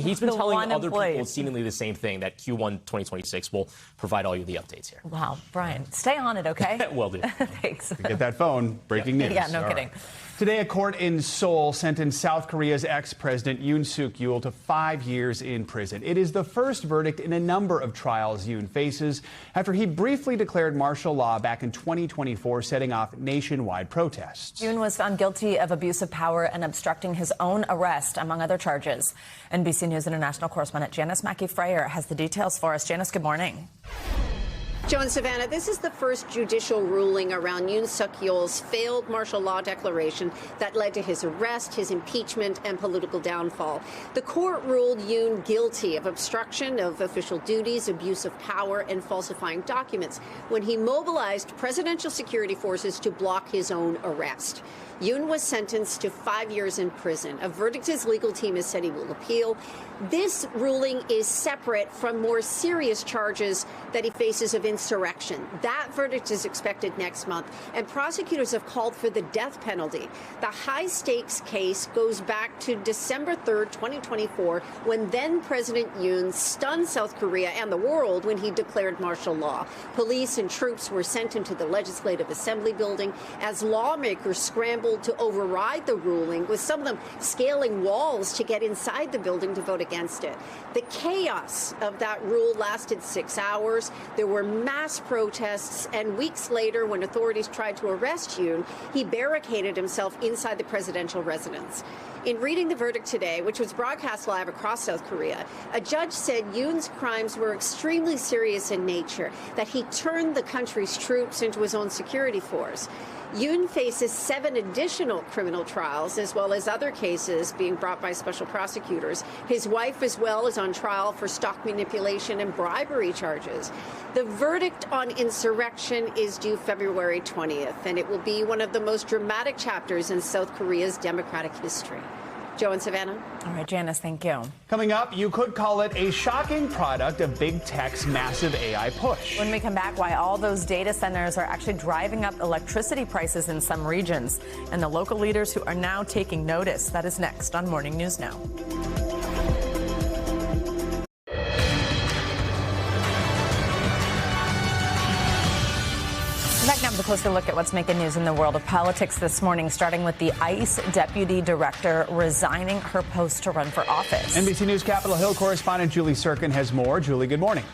other people seemingly the same thing, that Q1 2026 will provide all you the updates here. Wow, Brian, stay on it, okay? Will do. Thanks. Get that phone. Breaking news. Yeah, no All kidding. Right. Today, a court in Seoul sentenced South Korea's ex-president Yoon Suk-yeol to 5 years in prison. It is the first verdict in a number of trials Yoon faces after he briefly declared martial law back in 2024, setting off nationwide protests. Yoon was found guilty of abuse of power and obstructing his own arrest, among other charges. NBC News International correspondent Janice Mackey-Freyer has the details for us. Janice, good morning. Joe and Savannah, this is the first judicial ruling around Yoon Suk-yeol's failed martial law declaration that led to his arrest, his impeachment, and political downfall. The court ruled Yoon guilty of obstruction of official duties, abuse of power, and falsifying documents when he mobilized presidential security forces to block his own arrest. Yoon was sentenced to 5 years in prison, a verdict his legal team has said he will appeal. This ruling is separate from more serious charges that he faces of insurrection. That verdict is expected next month, and prosecutors have called for the death penalty. The high-stakes case goes back to December 3rd, 2024, when then-President Yoon stunned South Korea and the world when he declared martial law. Police and troops were sent into the Legislative Assembly building as lawmakers scrambled to override the ruling, with some of them scaling walls to get inside the building to vote against it. The chaos of that rule lasted 6 hours. There were mass protests, and weeks later, when authorities tried to arrest Yoon, he barricaded himself inside the presidential residence. In reading the verdict today, which was broadcast live across South Korea, a judge said Yoon's crimes were extremely serious in nature, that he turned the country's troops into his own security force. Yoon faces 7 additional criminal trials, as well as other cases being brought by special prosecutors. His wife, as well, is on trial for stock manipulation and bribery charges. The verdict on insurrection is due February 20th, and it will be one of the most dramatic chapters in South Korea's democratic history. Joe and Savannah. All right, Janice, thank you. Coming up, you could call it a shocking product of big tech's massive AI push. When we come back, why all those data centers are actually driving up electricity prices in some regions, and the local leaders who are now taking notice. That is next on Morning News Now. Back now with a closer look at what's making news in the world of politics this morning, starting with the ICE deputy director resigning her post to run for office. NBC News Capitol Hill correspondent Julie Sirkin has more. Julie, good morning.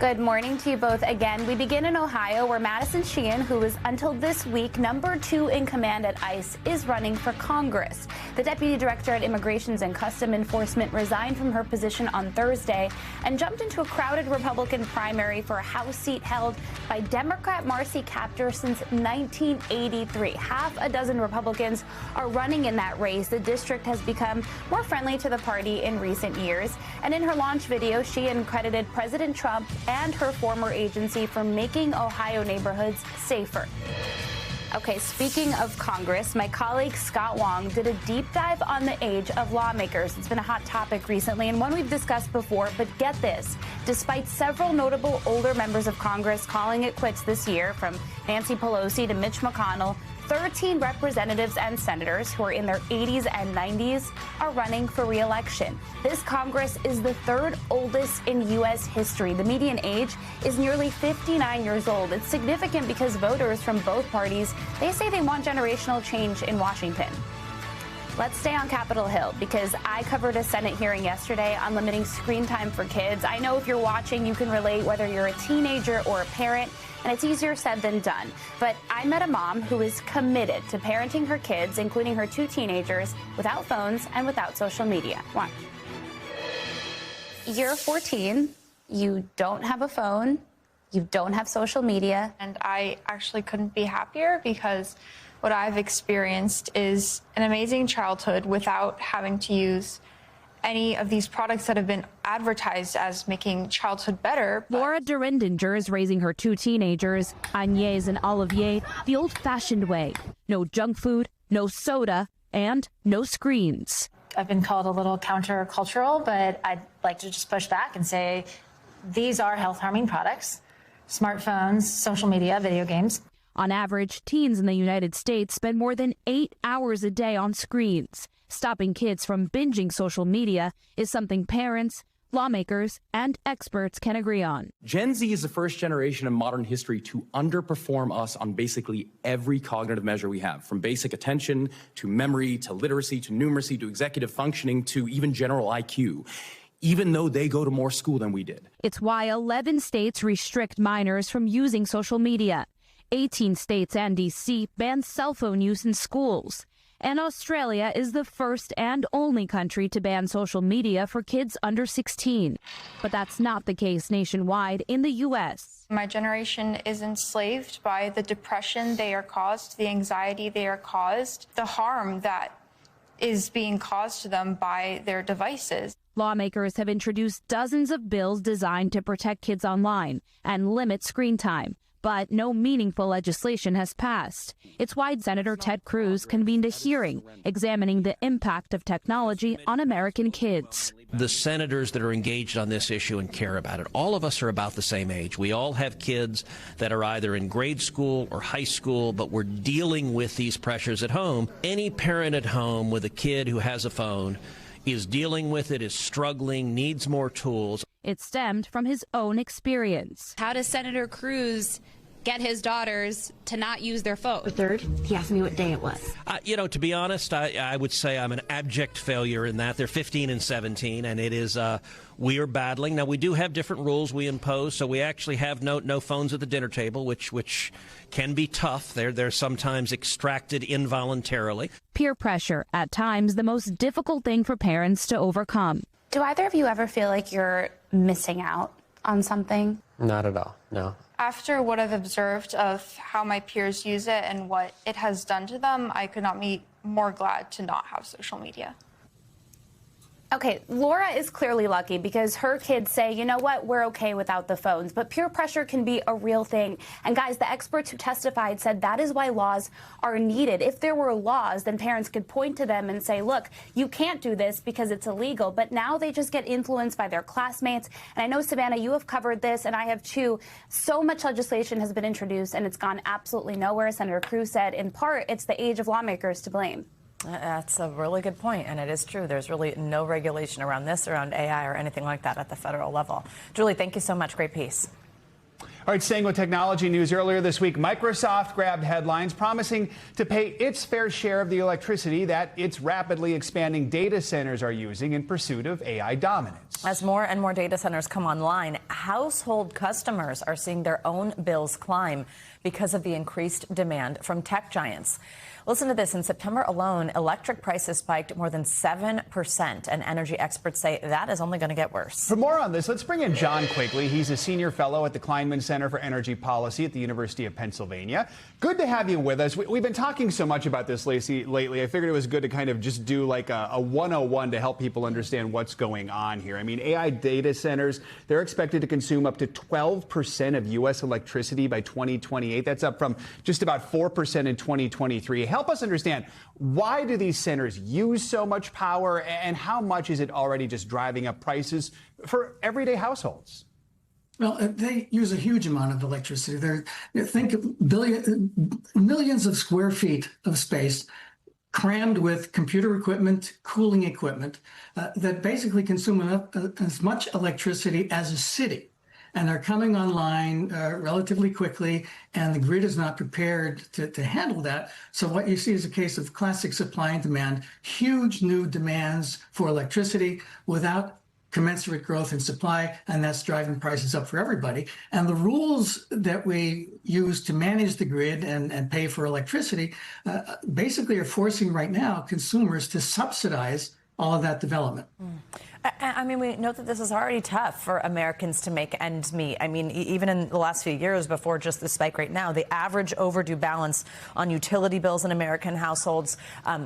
Good morning to you both again. We begin in Ohio, where Madison Sheehan, who was until this week #2 in command at ICE, is running for Congress. The deputy director at Immigrations and Custom Enforcement resigned from her position on Thursday and jumped into a crowded Republican primary for a House seat held by Democrat Marcy Kaptur since 1983. Half a dozen Republicans are running in that race. The district has become more friendly to the party in recent years. And in her launch video, Sheehan credited President Trump and her former agency for making Ohio neighborhoods safer. Okay, speaking of Congress, my colleague Scott Wong did a deep dive on the age of lawmakers. It's been a hot topic recently and one we've discussed before, but get this. Despite several notable older members of Congress calling it quits this year, from Nancy Pelosi to Mitch McConnell, 13 representatives and senators who are in their 80s and 90s are running for re-election. This Congress is the 3rd oldest in U.S. history. The median age is nearly 59 years old. It's significant because voters from both parties, they say they want generational change in Washington. Let's stay on Capitol Hill because I covered a Senate hearing yesterday on limiting screen time for kids. I know if you're watching, you can relate whether you're a teenager or a parent, and it's easier said than done. But I met a mom who is committed to parenting her kids, including her 2 teenagers, without phones and without social media. Watch. You're 14. You don't have a phone. You don't have social media. And I actually couldn't be happier because what I've experienced is an amazing childhood without having to use any of these products that have been advertised as making childhood better. Laura Durendinger is raising her 2 teenagers, Agnès and Olivier, the old-fashioned way. No junk food, no soda, and no screens. I've been called a little countercultural, but I'd like to just push back and say these are health-harming products. Smartphones, social media, video games. On average, teens in the United States spend more than 8 hours a day on screens. Stopping kids from binging social media is something parents, lawmakers and experts can agree on. Gen Z is the first generation in modern history to underperform us on basically every cognitive measure we have, from basic attention to memory to literacy to numeracy to executive functioning to even general IQ, even though they go to more school than we did. It's why 11 states restrict minors from using social media. 18 states and D.C. ban cell phone use in schools. And Australia is the first and only country to ban social media for kids under 16. But that's not the case nationwide in the U.S. My generation is enslaved by the depression they are caused, the anxiety they are caused, the harm that is being caused to them by their devices. Lawmakers have introduced dozens of bills designed to protect kids online and limit screen time. But no meaningful legislation has passed. It's why Senator Ted Cruz convened a hearing examining the impact of technology on American kids. The senators that are engaged on this issue and care about it, all of us are about the same age. We all have kids that are either in grade school or high school, but we're dealing with these pressures at home. Any parent at home with a kid who has a phone is dealing with it, is struggling, needs more tools. It stemmed from his own experience. How does Senator Cruz get his daughters to not use their phone? The third, he asked me what day it was. To be honest, I would say I'm an abject failure in that. They're 15 and 17, and it is, we are battling. Now, we do have different rules we impose, so we actually have no phones at the dinner table, which can be tough. They're sometimes extracted involuntarily. Peer pressure, at times the most difficult thing for parents to overcome. Do either of you ever feel like you're missing out on something? Not at all, no. After what I've observed of how my peers use it and what it has done to them, I could not be more glad to not have social media. Okay, Laura is clearly lucky because her kids say, you know what, we're okay without the phones. But peer pressure can be a real thing. And guys, the experts who testified said that is why laws are needed. If there were laws, then parents could point to them and say, look, you can't do this because it's illegal. But now they just get influenced by their classmates. And I know, Savannah, you have covered this, and I have too. So much legislation has been introduced, and it's gone absolutely nowhere. Senator Cruz said, in part, it's the age of lawmakers to blame. That's a really good point, and it is true. There's really no regulation around this, around AI or anything like that at the federal level. Julie, thank you so much. Great piece. All right, staying with technology news, earlier this week, Microsoft grabbed headlines promising to pay its fair share of the electricity that its rapidly expanding data centers are using in pursuit of AI dominance. As more and more data centers come online, household customers are seeing their own bills climb because of the increased demand from tech giants. Listen to this. In September alone, electric prices spiked more than 7%, and energy experts say that is only going to get worse. For more on this, let's bring in John Quigley. He's a senior fellow at the Kleinman Center for Energy Policy at the University of Pennsylvania. Good to have you with us. We've been talking so much about this lately. I figured it was good to kind of just do like a 101 to help people understand what's going on here. I mean, AI data centers, they're expected to consume up to 12% of U.S. electricity by 2028. That's up from just about 4% in 2023. Help us understand, why do these centers use so much power, and how much is it already just driving up prices for everyday households? Well, they use a huge amount of electricity. Think of millions of square feet of space crammed with computer equipment, cooling equipment that basically consume as much electricity as a city. And they're coming online relatively quickly, and the grid is not prepared to handle that. So what you see is a case of classic supply and demand, huge new demands for electricity without commensurate growth in supply, and that's driving prices up for everybody. And the rules that we use to manage the grid and pay for electricity basically are forcing right now consumers to subsidize all of that development. I mean, we know that this is already tough for Americans to make ends meet. I mean, even in the last few years before just the spike right now, the average overdue balance on utility bills in American households,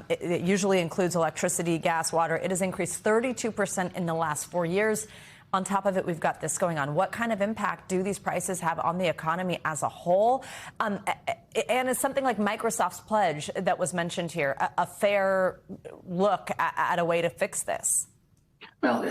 it usually includes electricity, gas, water. It has increased 32% in the last 4 years. On top of it, we've got this going on. What kind of impact do these prices have on the economy as a whole? And it's something like Microsoft's pledge that was mentioned here, a fair look at a way to fix this. Well,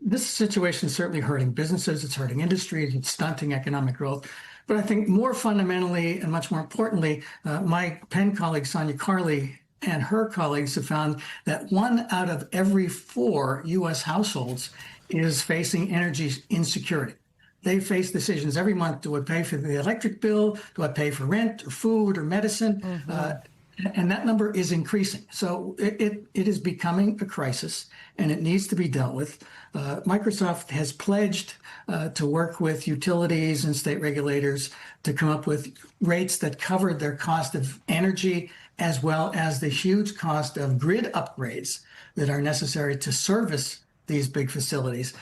this situation is certainly hurting businesses, it's hurting industries, it's stunting economic growth. But I think more fundamentally and much more importantly, my Penn colleague, Sonia Carley, and her colleagues have found that 1 out of every 4 U.S. households is facing energy insecurity. They face decisions every month. Do I pay for the electric bill? Do I pay for rent or food or medicine? And that number is increasing. So it is becoming a crisis, and it needs to be dealt with. Microsoft has pledged to work with utilities and state regulators to come up with rates that cover their cost of energy, as well as the huge cost of grid upgrades that are necessary to service these big facilities.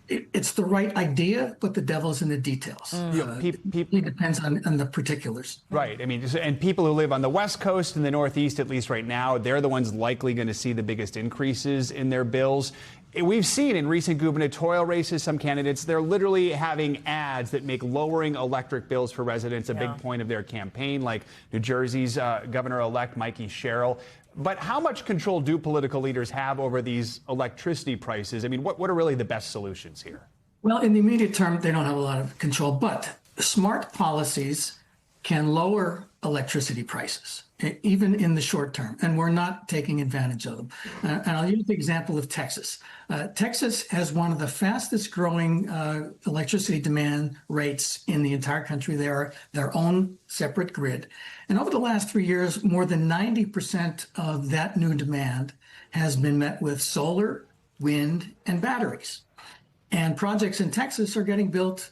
It's the right idea, but the devil's in the details. It depends on the particulars. Right. I mean, and people who live on the West Coast and the Northeast, at least right now, they're the ones likely going to see the biggest increases in their bills. We've seen in recent gubernatorial races, some candidates, they're literally having ads that make lowering electric bills for residents a big point of their campaign, like New Jersey's Governor-elect Mikey Sherrill. But how much control do political leaders have over these electricity prices? I mean, what are really the best solutions here? Well, in the immediate term, they don't have a lot of control, but smart policies can lower electricity prices, even in the short term, and we're not taking advantage of them. And I'll use the example of Texas. Texas has one of the fastest growing electricity demand rates in the entire country. They are their own separate grid. And over the last 3 years, more than 90% of that new demand has been met with solar, wind, and batteries. And projects in Texas are getting built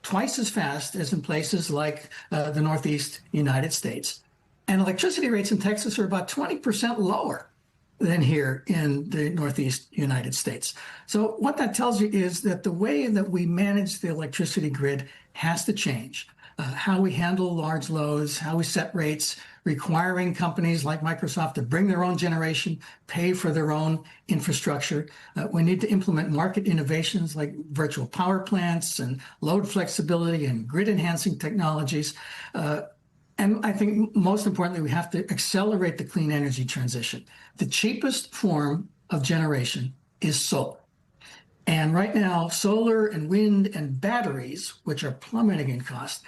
twice as fast as in places like the Northeast United States. And electricity rates in Texas are about 20% lower than here in the Northeast United States. So what that tells you is that the way that we manage the electricity grid has to change. How we handle large loads, how we set rates, requiring companies like Microsoft to bring their own generation, pay for their own infrastructure. We need to implement market innovations like virtual power plants and load flexibility and grid enhancing technologies. And I think most importantly, we have to accelerate the clean energy transition. The cheapest form of generation is solar. And right now, solar and wind and batteries, which are plummeting in cost,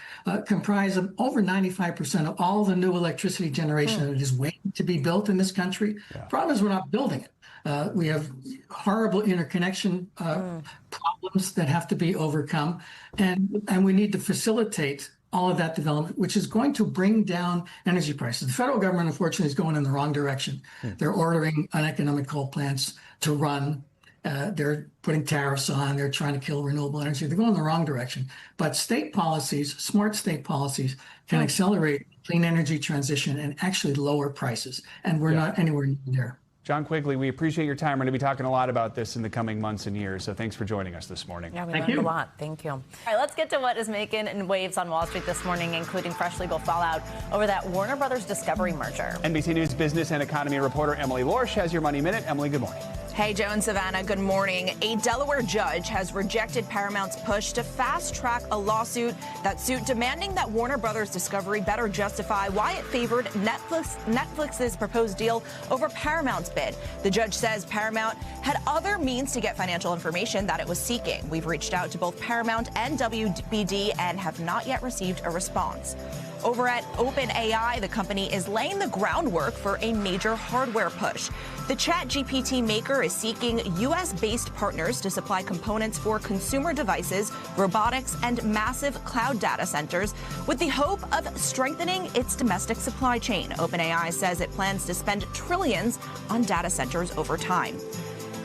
comprise of over 95% of all the new electricity generation that is waiting to be built in this country. Problem is we're not building it. We have horrible interconnection problems that have to be overcome. And we need to facilitate all of that development, which is going to bring down energy prices. The federal government, unfortunately, is going in the wrong direction. They're ordering uneconomic coal plants to run. They're putting tariffs on. They're trying to kill renewable energy. They're going in the wrong direction. But state policies, smart state policies, can accelerate clean energy transition and actually lower prices. And we're not anywhere near there. John Quigley, we appreciate your time. We're going to be talking a lot about this in the coming months and years. So thanks for joining us this morning. Yeah, we learned a lot. Thank you. All right, let's get to what is making waves on Wall Street this morning, including fresh legal fallout over that Warner Brothers Discovery merger. NBC News business and economy reporter Emily Lorsch has your Money Minute. Emily, good morning. Hey, Joe and Savannah, good morning. A Delaware judge has rejected Paramount's push to fast-track a lawsuit. That suit demanding that Warner Brothers Discovery better justify why it favored Netflix's proposed deal over Paramount's bid. The judge says Paramount had other means to get financial information that it was seeking. We've reached out to both Paramount and WBD and have not yet received a response. Over at OpenAI, the company is laying the groundwork for a major hardware push. The ChatGPT maker is seeking U.S.-based partners to supply components for consumer devices, robotics, and massive cloud data centers with the hope of strengthening its domestic supply chain. OpenAI says it plans to spend trillions on data centers over time.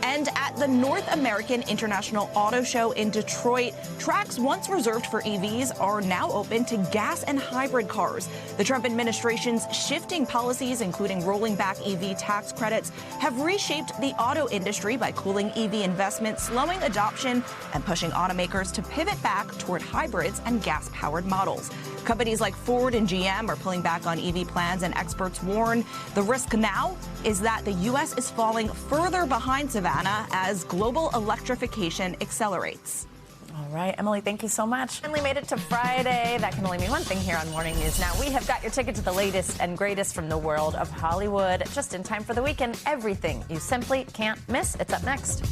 And at the North American International Auto Show in Detroit, tracks once reserved for EVs are now open to gas and hybrid cars. The Trump administration's shifting policies, including rolling back EV tax credits, have reshaped the auto industry by cooling EV investment, slowing adoption, and pushing automakers to pivot back toward hybrids and gas-powered models. Companies like Ford and GM are pulling back on EV plans, and experts warn the risk now is that the U.S. is falling further behind Savannah as global electrification accelerates. All right, Emily, thank you so much. Finally made it to Friday. That can only mean one thing here on Morning News Now. We have got your ticket to the latest and greatest from the world of Hollywood, just in time for the weekend. Everything you simply can't miss. It's up next.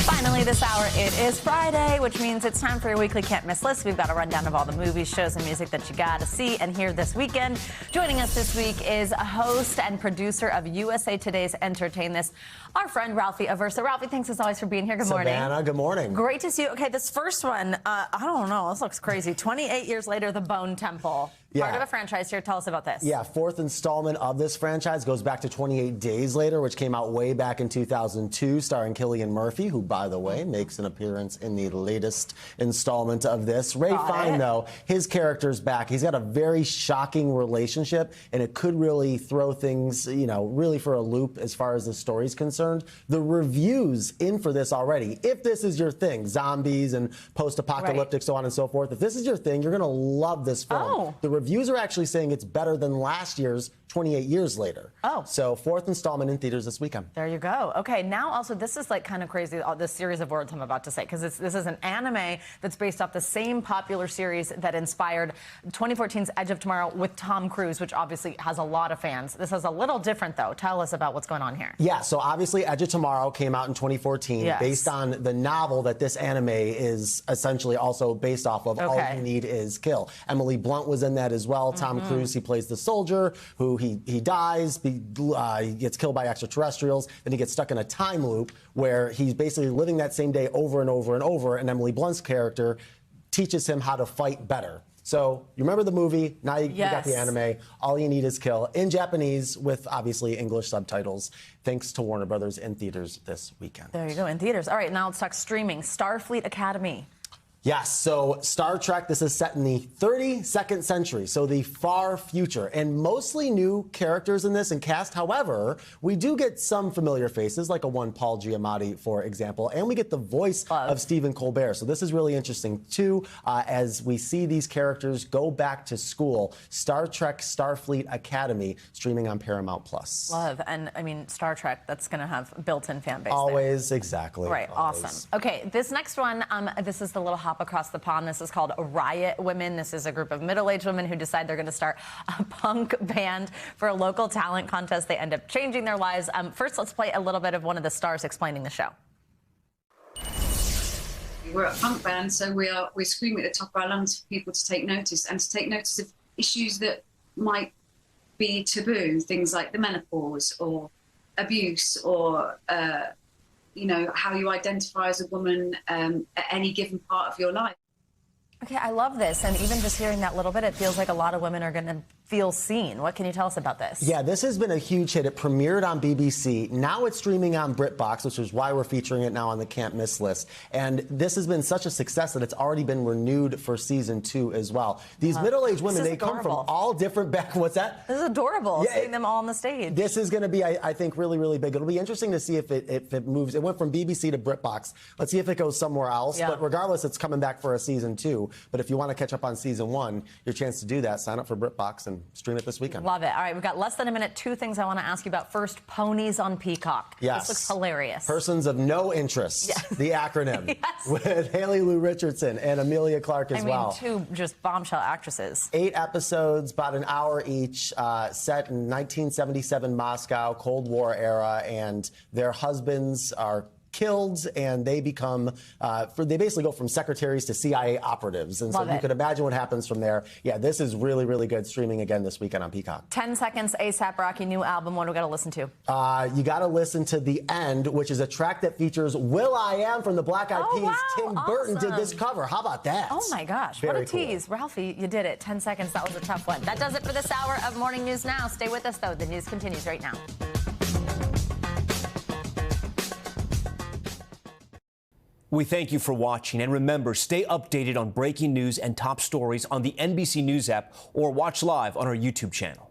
Finally, this hour, it is Friday, which means it's time for your weekly can't miss list. We've got a rundown of all the movies, shows, and music that you got to see and hear this weekend. Joining us this week is a host and producer of USA Today's Entertain This, our friend Ralphie Aversa. Ralphie, thanks as always for being here. Good morning. Savannah, good morning. Great to see you. Okay, this first one, I don't know, this looks crazy. 28 years later, The Bone Temple. Part of a franchise here. Tell us about this. Yeah, fourth installment of this franchise goes back to 28 Days Later, which came out way back in 2002, starring Cillian Murphy, who, by the way, makes an appearance in the latest installment of this. Ray Fine, though, his character's back. He's got a very shocking relationship, and it could really throw things, you know, really for a loop as far as the story's concerned. The reviews in for this already, if this is your thing, zombies and post-apocalyptic, so on and so forth, if this is your thing, you're going to love this film. The reviews are actually saying it's better than last year's 28 Years Later. So fourth installment in theaters this weekend. There you go. Okay, now also this is like kind of crazy, this series of words I'm about to say, because this is an anime that's based off the same popular series that inspired 2014's Edge of Tomorrow with Tom Cruise, which obviously has a lot of fans. This is a little different, though. Tell us about what's going on here. Yeah, so obviously Edge of Tomorrow came out in 2014 based on the novel that this anime is essentially also based off of. All You Need Is Kill. Emily Blunt was in that as well. Tom Cruise, he plays the soldier who he dies, he gets killed by extraterrestrials, then he gets stuck in a time loop where he's basically living that same day over and over and over, and Emily Blunt's character teaches him how to fight better. So you remember the movie, now you got the anime, All You Need Is Kill, in Japanese with obviously English subtitles, thanks to Warner Brothers in theaters this weekend. There you go, in theaters. All right, now let's talk streaming. Starfleet Academy. Yes, so Star Trek, this is set in the 32nd century, so the far future, and mostly new characters in this and cast. However, we do get some familiar faces, like a one Paul Giamatti, for example, and we get the voice of Stephen Colbert. So this is really interesting, too, as we see these characters go back to school. Star Trek Starfleet Academy, streaming on Paramount+. Love, and I mean, Star Trek, that's going to have built-in fan base Always, exactly. Right, awesome. Okay, this next one, this is the little hop across the pond. This is called Riot Women. This is a group of middle-aged women who decide they're going to start a punk band for a local talent contest. They end up changing their lives. First, let's play a little bit of one of the stars explaining the show. We're a punk band, so we're screaming at the top of our lungs for people to take notice, and to take notice of issues that might be taboo, things like the menopause or abuse or you know, how you identify as a woman at any given part of your life. Okay, I love this, and even just hearing that little bit, it feels like a lot of women are going to feel seen. What can you tell us about this? Yeah, this has been a huge hit. It premiered on BBC. Now it's streaming on BritBox, which is why we're featuring it now on the Can't Miss list. And this has been such a success that it's already been renewed for season 2 as well. These middle-aged women, they come from all different What's that? This is adorable, seeing them all on the stage. This is going to be, I think, really, really big. It'll be interesting to see if it moves. It went from BBC to BritBox. Let's see if it goes somewhere else. But regardless, it's coming back for a season 2. But if you want to catch up on season 1, your chance to do that, sign up for BritBox and stream it this weekend. Love it. All right, we've got less than a minute. 2 things I want to ask you about. First, ponies on Peacock. Yes. This looks hilarious. Persons of No Interest, the acronym, with Haley Lou Richardson and Amelia Clark as well. 2 just bombshell actresses. 8 episodes, about an hour each, set in 1977 Moscow, Cold War era, and their husbands are killed, and they become, they basically go from secretaries to CIA operatives. And so you could imagine what happens from there. Yeah, this is really, really good, streaming again this weekend on Peacock. 10 Seconds, A$AP Rocky, new album. What do we got to listen to? You got to listen to The End, which is a track that features Will.i.am from the Black Eyed Peas. Wow, Tim Burton did this cover. How about that? Oh, my gosh. Very what a tease. Cool. Ralphie, you did it. 10 seconds. That was a tough one. That does it for this hour of Morning News Now. Stay with us, though. The news continues right now. We thank you for watching, and remember, stay updated on breaking news and top stories on the NBC News app or watch live on our YouTube channel.